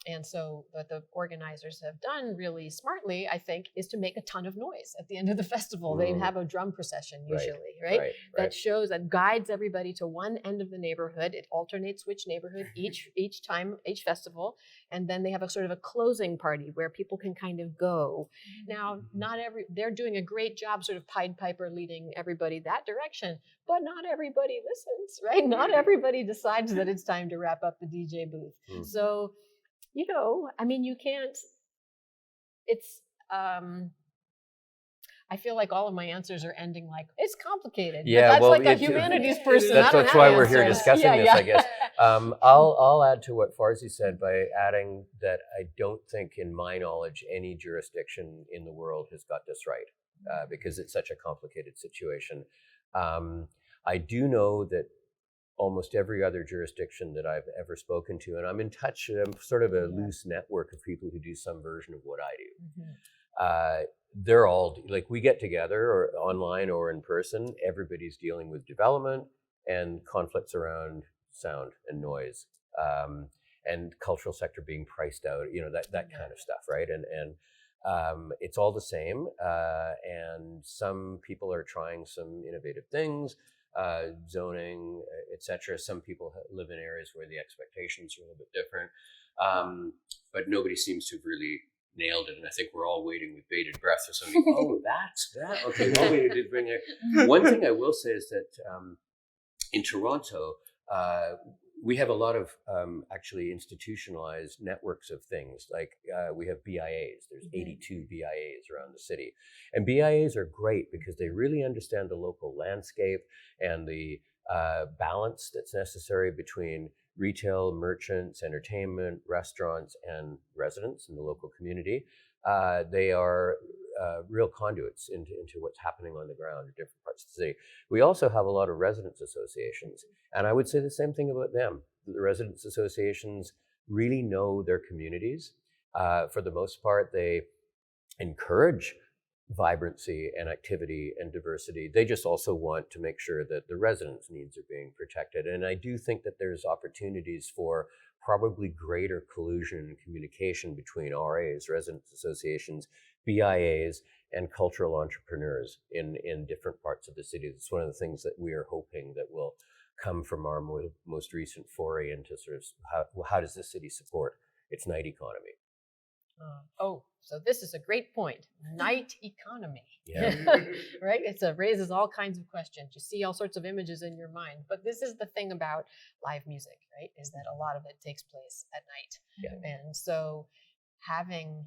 And so what the organizers have done really smartly, I think, is to make a ton of noise at the end of the festival. They have a drum procession usually, right? That guides everybody to one end of the neighborhood. It alternates which neighborhood each festival. And then they have a sort of a closing party where people can kind of go. Now, they're doing a great job sort of Pied Piper leading everybody that direction, but not everybody listens, right? Not everybody decides that it's time to wrap up the DJ booth. So, you can't, I feel like all of my answers are ending like, it's complicated. Yeah, but that's a humanities person. That's why we're here discussing this, I guess. I'll add to what Farzaneh said by adding that I don't think, in my knowledge, any jurisdiction in the world has got this right, because it's such a complicated situation. I do know that almost every other jurisdiction that I've ever spoken to, and I'm in touch, I'm sort of a loose network of people who do some version of what I do. They're all, like, we get together or online or in person, everybody's dealing with development and conflicts around sound and noise, and cultural sector being priced out, that kind of stuff, right? And it's all the same, and some people are trying some innovative things, zoning, etc. Some people live in areas where the expectations are a little bit different, but nobody seems to have really nailed it. And I think we're all waiting with bated breath for something. Oh, that's that. Okay, well, we did bring it. One thing I will say is that in Toronto, we have a lot of actually institutionalized networks of things. Like we have BIAs. There's 82 BIAs around the city. And BIAs are great because they really understand the local landscape and the balance that's necessary between retail, merchants, entertainment, restaurants, and residents in the local community. They are real conduits into what's happening on the ground in different parts of the city. We also have a lot of residents associations, and I would say the same thing about them. The residents associations really know their communities. For the most part, they encourage vibrancy and activity and diversity. They just also want to make sure that the residents' needs are being protected. And I do think that there's opportunities for probably greater collusion and communication between RAs, residents associations, BIAs, and cultural entrepreneurs in different parts of the city. It's one of the things that we are hoping that will come from our most recent foray into sort of how does the city support its night economy. So this is a great point. Night economy. Yeah. Right? It raises all kinds of questions. You see all sorts of images in your mind. But this is the thing about live music, right? Is that a lot of it takes place at night. Yeah. And so having,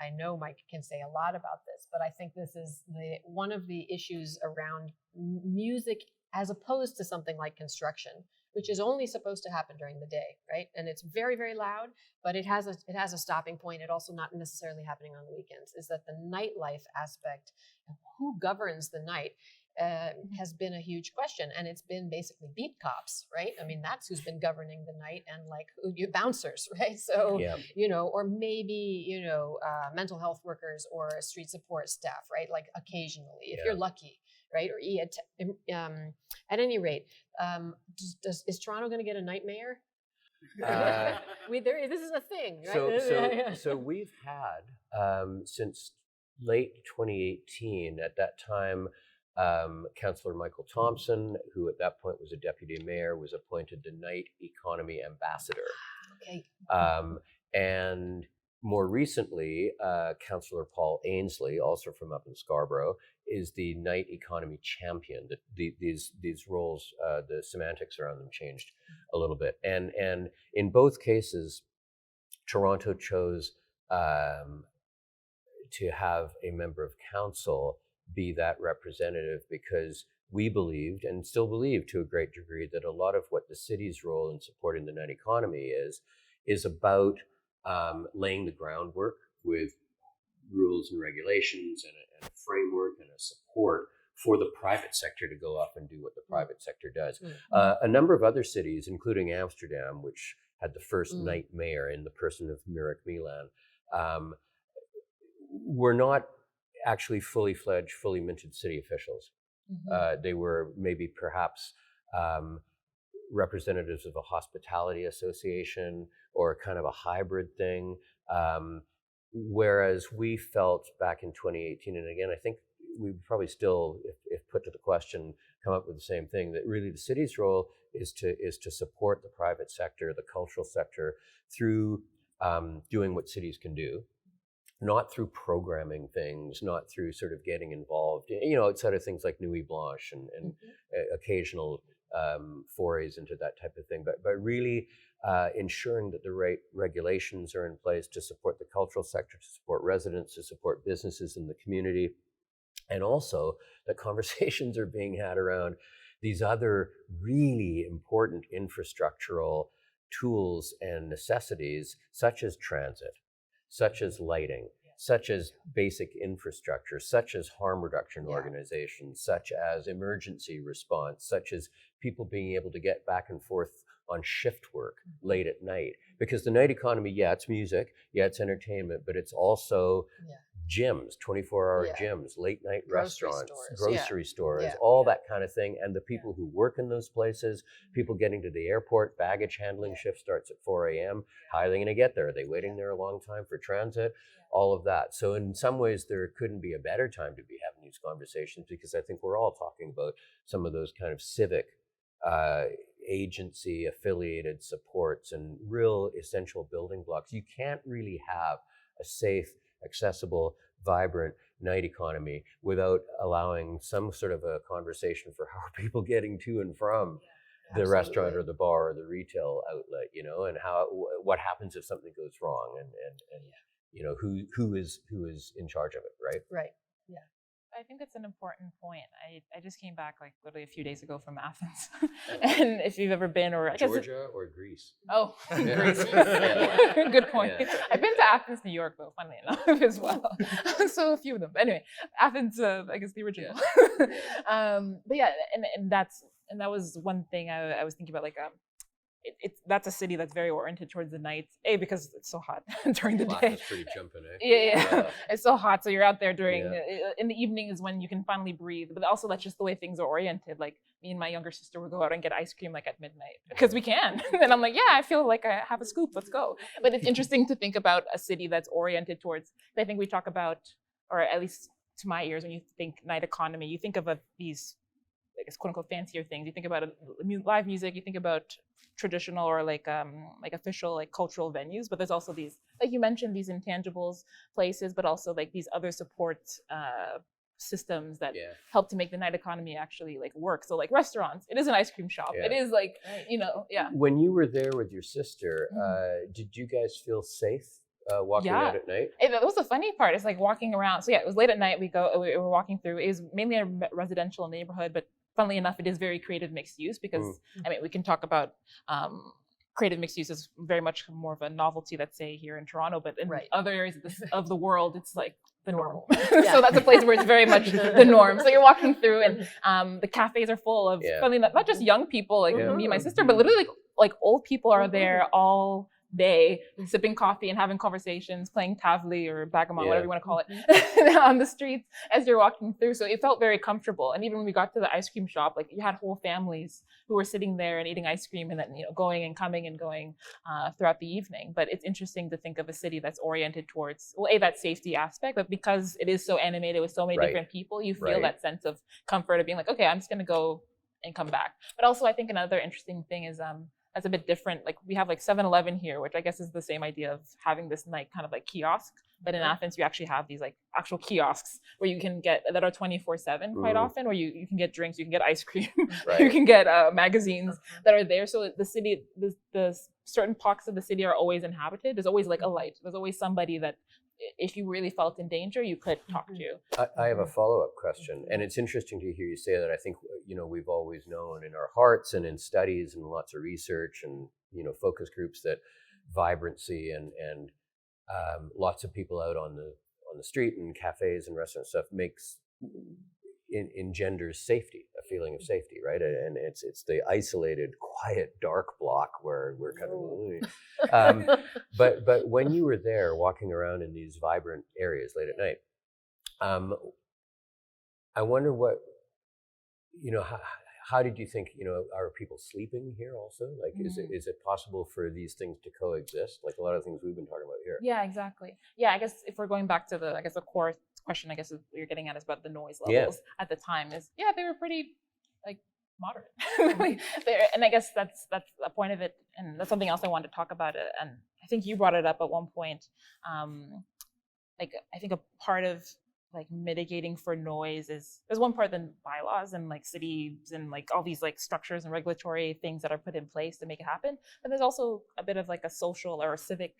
I know Mike can say a lot about this, but I think this is one of the issues around music as opposed to something like construction, which is only supposed to happen during the day, right? And it's very, very loud, but it has a stopping point. It also not necessarily happening on the weekends. Is that the nightlife aspect, who governs the night, has been a huge question, and it's been basically beat cops, right? I mean, that's who's been governing the night, and like bouncers, right? So or maybe mental health workers or street support staff, right? Like occasionally, if you're lucky. Right, or at any rate, is Toronto going to get a night mayor? This is a thing, right? So we've had since late 2018. At that time, Councillor Michael Thompson, who at that point was a deputy mayor, was appointed the Night Economy Ambassador. Okay. And more recently, Councillor Paul Ainsley, also from up in Scarborough, is the Night Economy Champion. These roles, the semantics around them changed a little bit. And in both cases, Toronto chose to have a member of council be that representative because we believed, and still believe to a great degree, that a lot of what the city's role in supporting the night economy is about laying the groundwork with rules and regulations and a framework and a support for the private sector to go off and do what the private sector does. A number of other cities, including Amsterdam, which had the first night mayor in the person of Mirek Milan, were not actually fully fledged, fully minted city officials. They were maybe perhaps representatives of a hospitality association or kind of a hybrid thing. Whereas we felt back in 2018, and again, I think we would probably still, if put to the question, come up with the same thing, that really the city's role is to support the private sector, the cultural sector, through doing what cities can do, not through programming things, not through sort of getting involved, outside of things like Nuit Blanche and occasional forays into that type of thing, but really ensuring that the right regulations are in place to support the cultural sector, to support residents, to support businesses in the community, and also that conversations are being had around these other really important infrastructural tools and necessities, such as transit, such as lighting, such as basic infrastructure, such as harm reduction organizations, such as emergency response, such as people being able to get back and forth on shift work late at night. Because the night economy, it's music, it's entertainment, but it's also gyms, 24-hour gyms, late night restaurants, grocery stores, all that kind of thing. And the people who work in those places, people getting to the airport, baggage handling shift starts at 4 a.m. How are they going to get there? Are they waiting there a long time for transit? All of that. So in some ways, there couldn't be a better time to be having these conversations, because I think we're all talking about some of those kind of civic agency affiliated supports and real essential building blocks. You can't really have a safe, accessible, vibrant night economy without allowing some sort of a conversation for how are people getting to and from the restaurant or the bar or the retail outlet, and what happens if something goes wrong, and who is in charge of it, right? Right. Yeah. I think that's an important point. I just came back like literally a few days ago from Athens, and if you've ever been, or I guess Georgia or Greece? Oh, Greece. Good point. Yeah. I've been to Athens, New York, though, funnily enough, as well. So a few of them. But anyway, Athens, I guess the original. But yeah, and that was one thing I was thinking about, like that's a city that's very oriented towards the night. Because it's so hot during the day. That's pretty jumping, eh? Yeah. It's so hot, so you're out there in the evening is when you can finally breathe. But also that's just the way things are oriented. Like me and my younger sister would go out and get ice cream like at midnight because we can. And I'm like, I feel like I have a scoop. Let's go. But it's interesting to think about a city that's oriented towards. I think we talk about, or at least to my ears, when you think night economy, you think of these, I guess, quote unquote fancier things. You think about live music. You think about traditional or like official like cultural venues, but there's also these, like you mentioned, these intangibles places, but also like these other support systems that help to make the night economy actually like work. So like restaurants, it is an ice cream shop. It is like When you were there with your sister, did you guys feel safe walking out at night? That was the funny part. It's like walking around. So it was late at night. We were walking through. It was mainly a residential neighborhood, but funnily enough, it is very creative mixed use because, we can talk about creative mixed use is very much more of a novelty, let's say, here in Toronto, but in other areas of the world, it's like the norm. So that's a place where it's very much the norm. So you're walking through and the cafes are full of, funnily enough, not just young people like me and my sister, but literally like old people are there all day sipping coffee and having conversations, playing tavli or bagamon, whatever you want to call it, on the streets as you're walking through. So it felt very comfortable. And even when we got to the ice cream shop, like you had whole families who were sitting there and eating ice cream and then going and coming and going throughout the evening. But it's interesting to think of a city that's oriented towards that safety aspect, but because it is so animated with so many different people, you feel that sense of comfort of being like, okay, I'm just gonna go and come back. But also I think another interesting thing is that's a bit different. Like we have like 7-Eleven here, which I guess is the same idea of having this night kind of like kiosk. But in Athens, you actually have these like actual kiosks where you can get that are 24/7 quite often, where you can get drinks, you can get ice cream, you can get magazines that are there. So the city, the certain pockets of the city are always inhabited. There's always like a light. There's always somebody that if you really felt in danger, you could talk to. I have a follow-up question, and it's interesting to hear you say that. I think we've always known in our hearts and in studies and lots of research and focus groups that vibrancy and lots of people out on the street and cafes and restaurants stuff engenders safety, a feeling of safety, right? And it's the isolated, quiet, dark block where we're kind of. But when you were there, walking around in these vibrant areas late at night, I wonder what how did you think, are people sleeping here also? Like, is it possible for these things to coexist? Like a lot of things we've been talking about here. Yeah, exactly. Yeah, I guess if we're going back to the core question, I guess what you're getting at is about the noise levels at the time is, they were pretty like moderate. And I guess that's a point of it. And that's something else I wanted to talk about. And I think you brought it up at one point. Like, I think a part of like mitigating for noise there's one part in bylaws and like cities and like all these like structures and regulatory things that are put in place to make it happen, but there's also a bit of like a social or a civic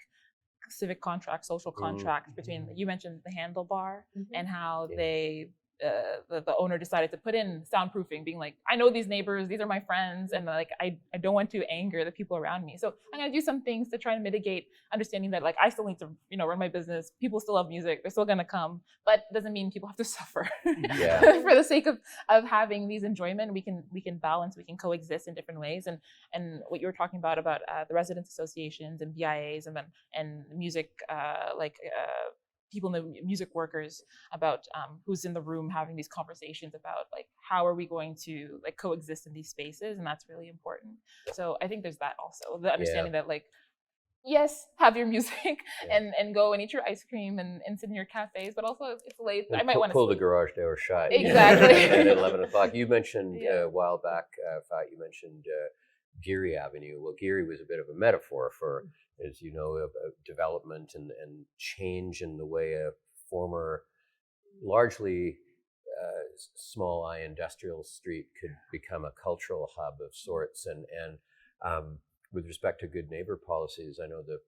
contract, social contract between, you mentioned the handlebar and how they the owner decided to put in soundproofing, being like, I know these neighbors, these are my friends, and like I don't want to anger the people around me. So I'm gonna do some things to try and mitigate, understanding that like I still need to, run my business. People still love music, they're still gonna come, but it doesn't mean people have to suffer. For the sake of having these enjoyment, we can balance, we can coexist in different ways. And what you were talking about the residents associations and BIAs and music people in the music workers, about who's in the room having these conversations about like how are we going to like coexist in these spaces, and that's really important. So I think there's that also, the understanding that like, yes, have your music and go and eat your ice cream and sit in your cafes, but also if it's late, I might want to pull the garage door shut. Exactly. At 11 o'clock. You mentioned a while back, Phat, you mentioned Geary Avenue. Well, Geary was a bit of a metaphor for, as you know, of development and change in the way a former, largely small I industrial street could become a cultural hub of sorts. And with respect to good neighbor policies, I know the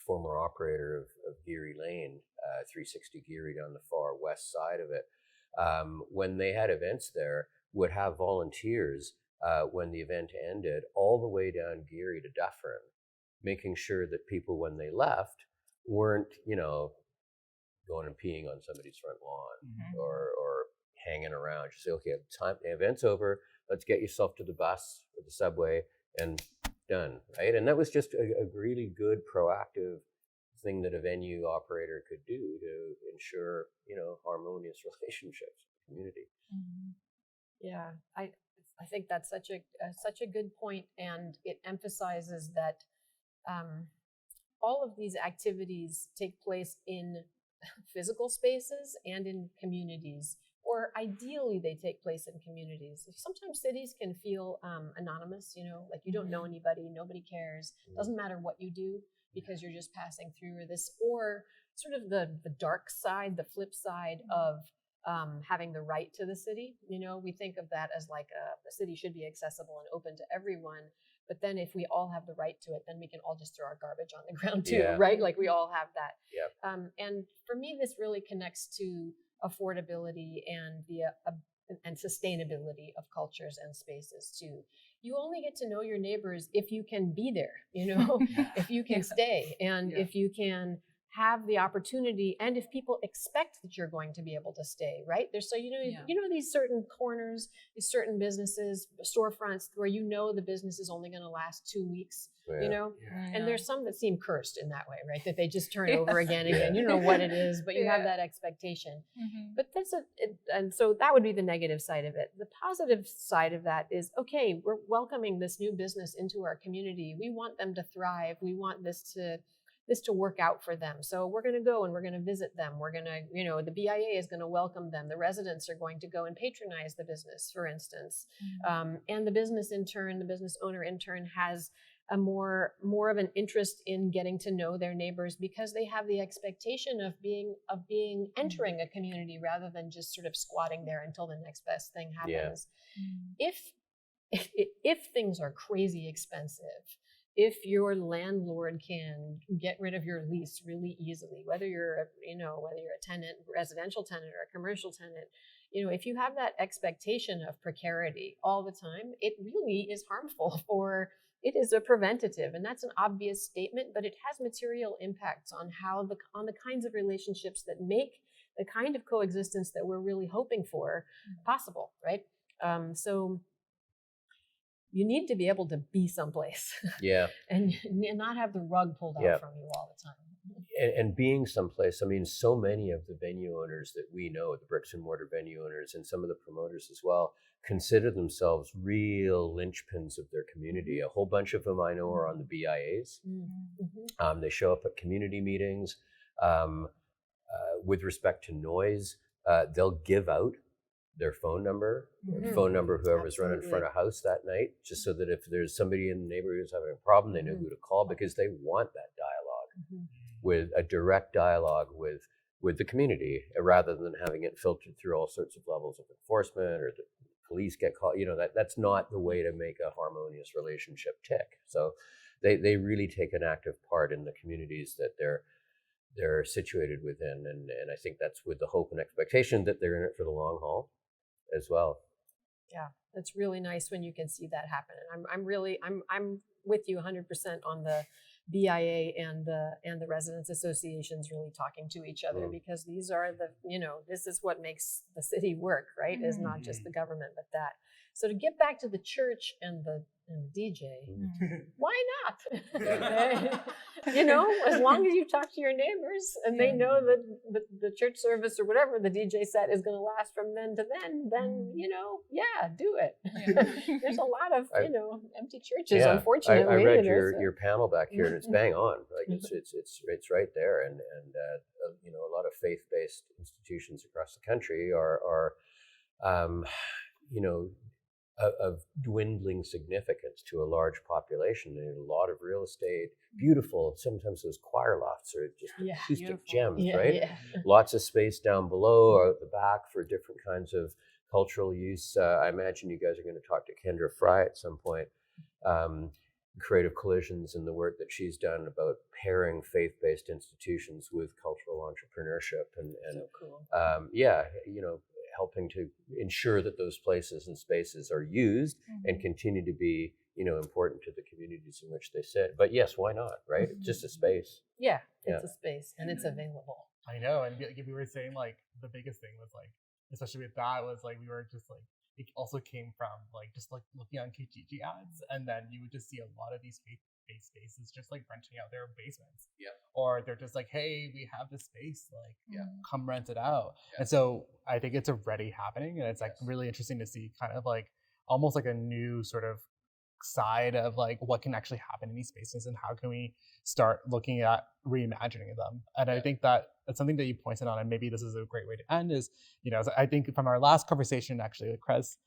former operator of Geary Lane, 360 Geary down the far west side of it, when they had events there, would have volunteers when the event ended all the way down Geary to Dufferin, making sure that people, when they left, weren't, going and peeing on somebody's front lawn or hanging around. Just say, okay, the event's over, let's get yourself to the bus or the subway and done, right? And that was just a really good proactive thing that a venue operator could do to ensure, harmonious relationships in the community. Yeah, I think that's such a good point, and it emphasizes that all of these activities take place in physical spaces and in communities, or ideally they take place in communities. Sometimes cities can feel anonymous, like you don't know anybody, nobody cares, doesn't matter what you do because you're just passing through, or sort of the dark side, the flip side of having the right to the city. We think of that as like the city should be accessible and open to everyone. But then if we all have the right to it, then we can all just throw our garbage on the ground too, right? Like we all have that. And for me, this really connects to affordability and and sustainability of cultures and spaces too. You only get to know your neighbors if you can be there, if you can stay, and if you can have the opportunity, and if people expect that you're going to be able to stay, right? There's these certain corners, these certain businesses, storefronts where the business is only going to last 2 weeks, and there's some that seem cursed in that way, right? That they just turn over again and again. You know what it is, but you have that expectation. But and so that would be the negative side of it. The positive side of that is, okay, we're welcoming this new business into our community. We want them to thrive. We want this to work out for them. So we're going to go and we're going to visit them. We're going to, the BIA is going to welcome them. The residents are going to go and patronize the business, for instance. And the business owner in turn has a more of an interest in getting to know their neighbors because they have the expectation of entering a community rather than just sort of squatting there until the next best thing happens. If things are crazy expensive, if your landlord can get rid of your lease really easily, whether you're a tenant, residential tenant or a commercial tenant, if you have that expectation of precarity all the time, it really is harmful, or it is a preventative. And that's an obvious statement, but it has material impacts on on the kinds of relationships that make the kind of coexistence that we're really hoping for possible, right? So you need to be able to be someplace. And not have the rug pulled out from you all the time. And being someplace, I mean, so many of the venue owners that we know, the bricks and mortar venue owners and some of the promoters as well, consider themselves real linchpins of their community. A whole bunch of them I know are on the BIAs. They show up at community meetings. With respect to noise, they'll give out their phone number, whoever's running front of house that night, just so that if there's somebody in the neighborhood who's having a problem, they know who to call, because they want that dialogue, with a direct dialogue with the community, rather than having it filtered through all sorts of levels of enforcement or the police get called. That's not the way to make a harmonious relationship tick. So they really take an active part in the communities that they're situated within, and I think that's with the hope and expectation that they're in it for the long haul as well. Yeah, that's really nice when you can see that happen. And I'm with you 100% on the BIA and the residents associations really talking to each other, because these are this is what makes the city work, right? Is not just the government, but that. So to get back to the church and the DJ, why not? As long as you talk to your neighbors and they know that the church service or whatever the DJ set is going to last from then to then do it. There's a lot of empty churches, unfortunately. I read your panel back here, and it's bang on. Like it's right there, and a lot of faith-based institutions across the country are of dwindling significance to a large population. And a lot of real estate, beautiful. Sometimes those choir lofts are just acoustic gems, right? Yeah. Lots of space down below or at the back for different kinds of cultural use. I imagine you guys are going to talk to Kendra Fry at some point. Creative Collisions and the work that she's done about pairing faith-based institutions with cultural entrepreneurship and so cool. Helping to ensure that those places and spaces are used and continue to be, important to the communities in which they sit. But yes, why not, right? It's just a space. Yeah, it's a space and it's available. I know, and we were saying like the biggest thing was like, especially with that, was like we were just like, it also came from like just like looking on Kijiji ads, and then you would just see a lot of these faith-based spaces just like renting out their basements. Yeah. Or they're just like, hey, we have this space, like come rent it out. Yeah. And so I think it's already happening, and it's like really interesting to see kind of like almost like a new sort of side of like what can actually happen in these spaces and how can we start looking at reimagining them. And I think that that's something that you pointed on, and maybe this is a great way to end is, I think from our last conversation actually with Chris,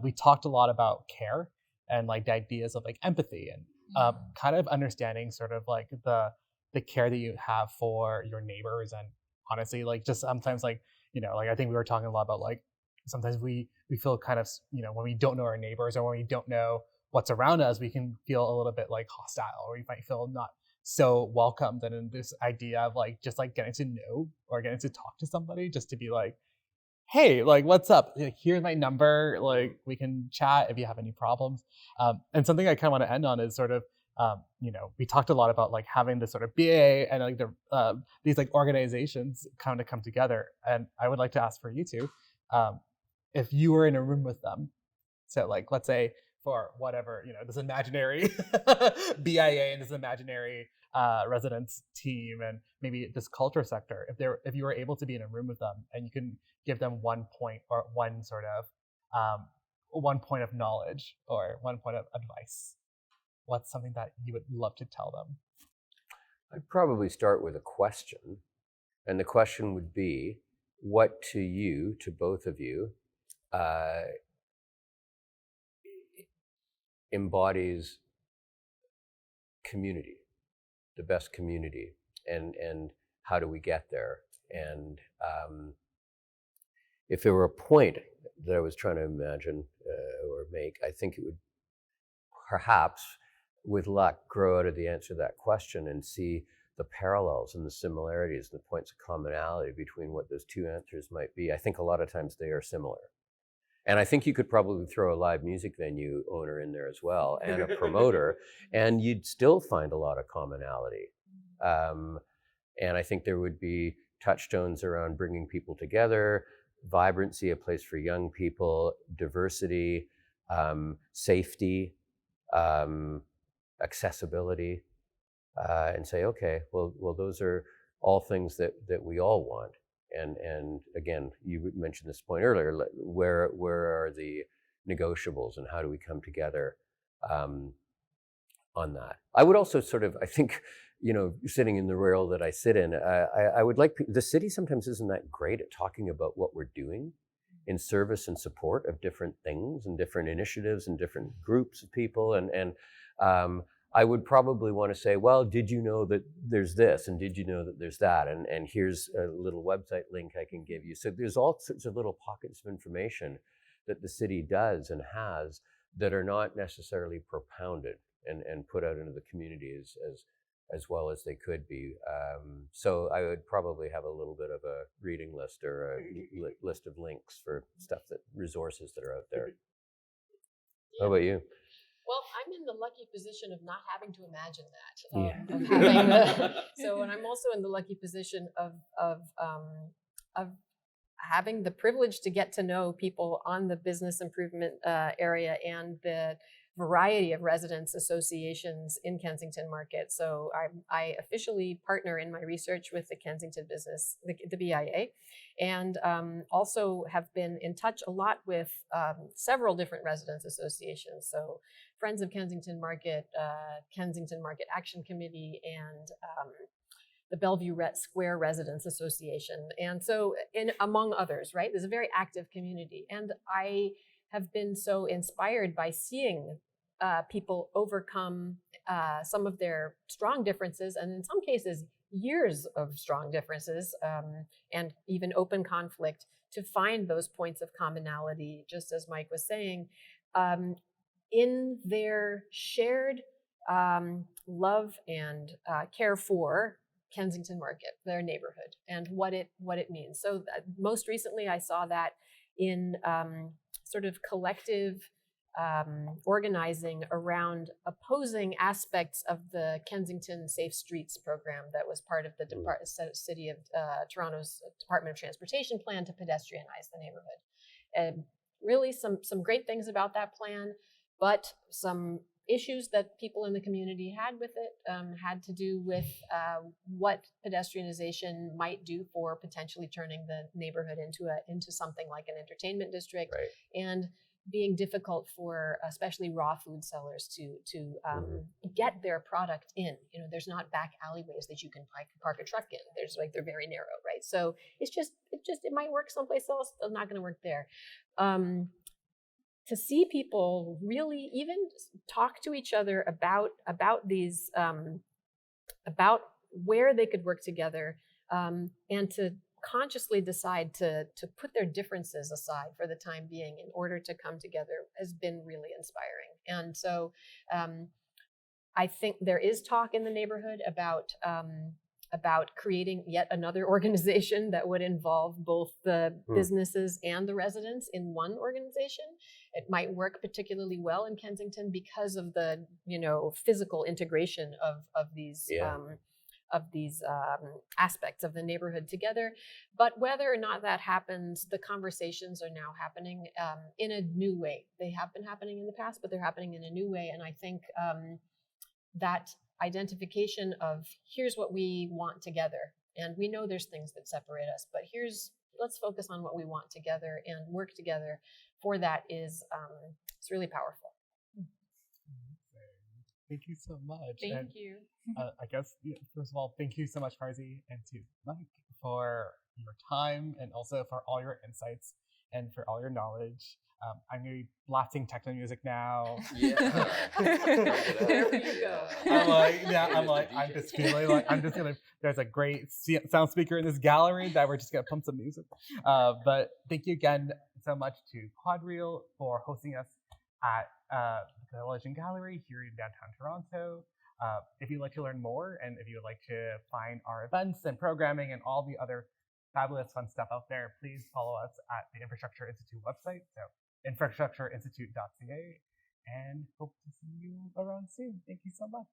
we talked a lot about care and like the ideas of like empathy and kind of understanding sort of like the care that you have for your neighbors. And honestly, like just sometimes like, like I think we were talking a lot about like sometimes we feel kind of, when we don't know our neighbors or when we don't know what's around us, we can feel a little bit like hostile, or we might feel not so welcomed. And in this idea of like just like getting to know or getting to talk to somebody just to be like, hey, like what's up? Like, here's my number. Like we can chat if you have any problems. And something I kind of want to end on is sort of, we talked a lot about like having this sort of BA and like these like organizations kind of come together. And I would like to ask for you two, if you were in a room with them, so like let's say for whatever, this imaginary BIA and this imaginary residents team and maybe this culture sector, if you were able to be in a room with them and you can give them 1 point or one sort of 1 point of knowledge or 1 point of advice, what's something that you would love to tell them? I'd probably start with a question. And the question would be, what to both of you, embodies community, the best community, and how do we get there? And if there were a point that I was trying to imagine or make, I think it would perhaps, with luck, grow out of the answer to that question and see the parallels and the similarities, the points of commonality between what those two answers might be. I think a lot of times they are similar. And I think you could probably throw a live music venue owner in there as well and a promoter, and you'd still find a lot of commonality. And I think there would be touchstones around bringing people together, vibrancy, a place for young people, diversity, safety, accessibility, and say, okay, well, those are all things that we all want. And again, you mentioned this point earlier, where are the negotiables and how do we come together on that? I would also sort of, I think, sitting in the role that I sit in, I would like, the city sometimes isn't that great at talking about what we're doing in service and support of different things and different initiatives and different groups of people. And I would probably want to say, well, did you know that there's this? And did you know that there's that? And here's a little website link I can give you. So there's all sorts of little pockets of information that the city does and has that are not necessarily propounded and put out into the community as as well as they could be. So I would probably have a little bit of a reading list or a list of links for resources that are out there. How about you? Well, I'm in the lucky position of not having to imagine that. And I'm also in the lucky position of having the privilege to get to know people on the business improvement area and the variety of residents associations in Kensington Market. So I officially partner in my research with the Kensington Business, the BIA, and also have been in touch a lot with several different residents associations. So Friends of Kensington Market, Kensington Market Action Committee, and the Bellevue Square Residents Association. And so, among others, right? There's a very active community. And I have been so inspired by seeing people overcome some of their strong differences, and in some cases, years of strong differences, and even open conflict, to find those points of commonality, just as Mike was saying, in their shared love and care for Kensington Market, their neighborhood, and what it means. So most recently, I saw that in sort of collective organizing around opposing aspects of the Kensington Safe Streets program that was part of the City of Toronto's Department of Transportation plan to pedestrianize the neighborhood. And really some great things about that plan, but some issues that people in the community had with it had to do with what pedestrianization might do for potentially turning the neighborhood into something like an entertainment district, and being difficult for especially raw food sellers to get their product in. You know, there's not back alleyways that you can park a truck in. They're very narrow, right? So it might work someplace else, it's not going to work there. To see people really even talk to each other about these about where they could work together, and to consciously decide to put their differences aside for the time being in order to come together has been really inspiring. And so I think there is talk in the neighborhood about creating yet another organization that would involve both the businesses and the residents in one organization. It might work particularly well in Kensington because of the physical integration of these aspects of the neighborhood together. But whether or not that happens, the conversations are now happening in a new way. They have been happening in the past, but they're happening in a new way. And I think that identification of here's what we want together, and we know there's things that separate us, but let's focus on what we want together and work together for that is it's really powerful. Thank you so much. Thank you. I guess, first of all, thank you so much, Farzi, and to Mike for your time and also for all your insights and for all your knowledge. I'm going to be blasting techno music now. Yeah. There you go. I'm just feeling there's a great sound speaker in this gallery that we're just going to pump some music. But thank you again so much to Quadreel for hosting us at the Collision Gallery here in downtown Toronto. If you'd like to learn more, and if you would like to find our events and programming and all the other fabulous fun stuff out there, please follow us at the Infrastructure Institute website, so infrastructureinstitute.ca, and hope to see you around soon. Thank you so much.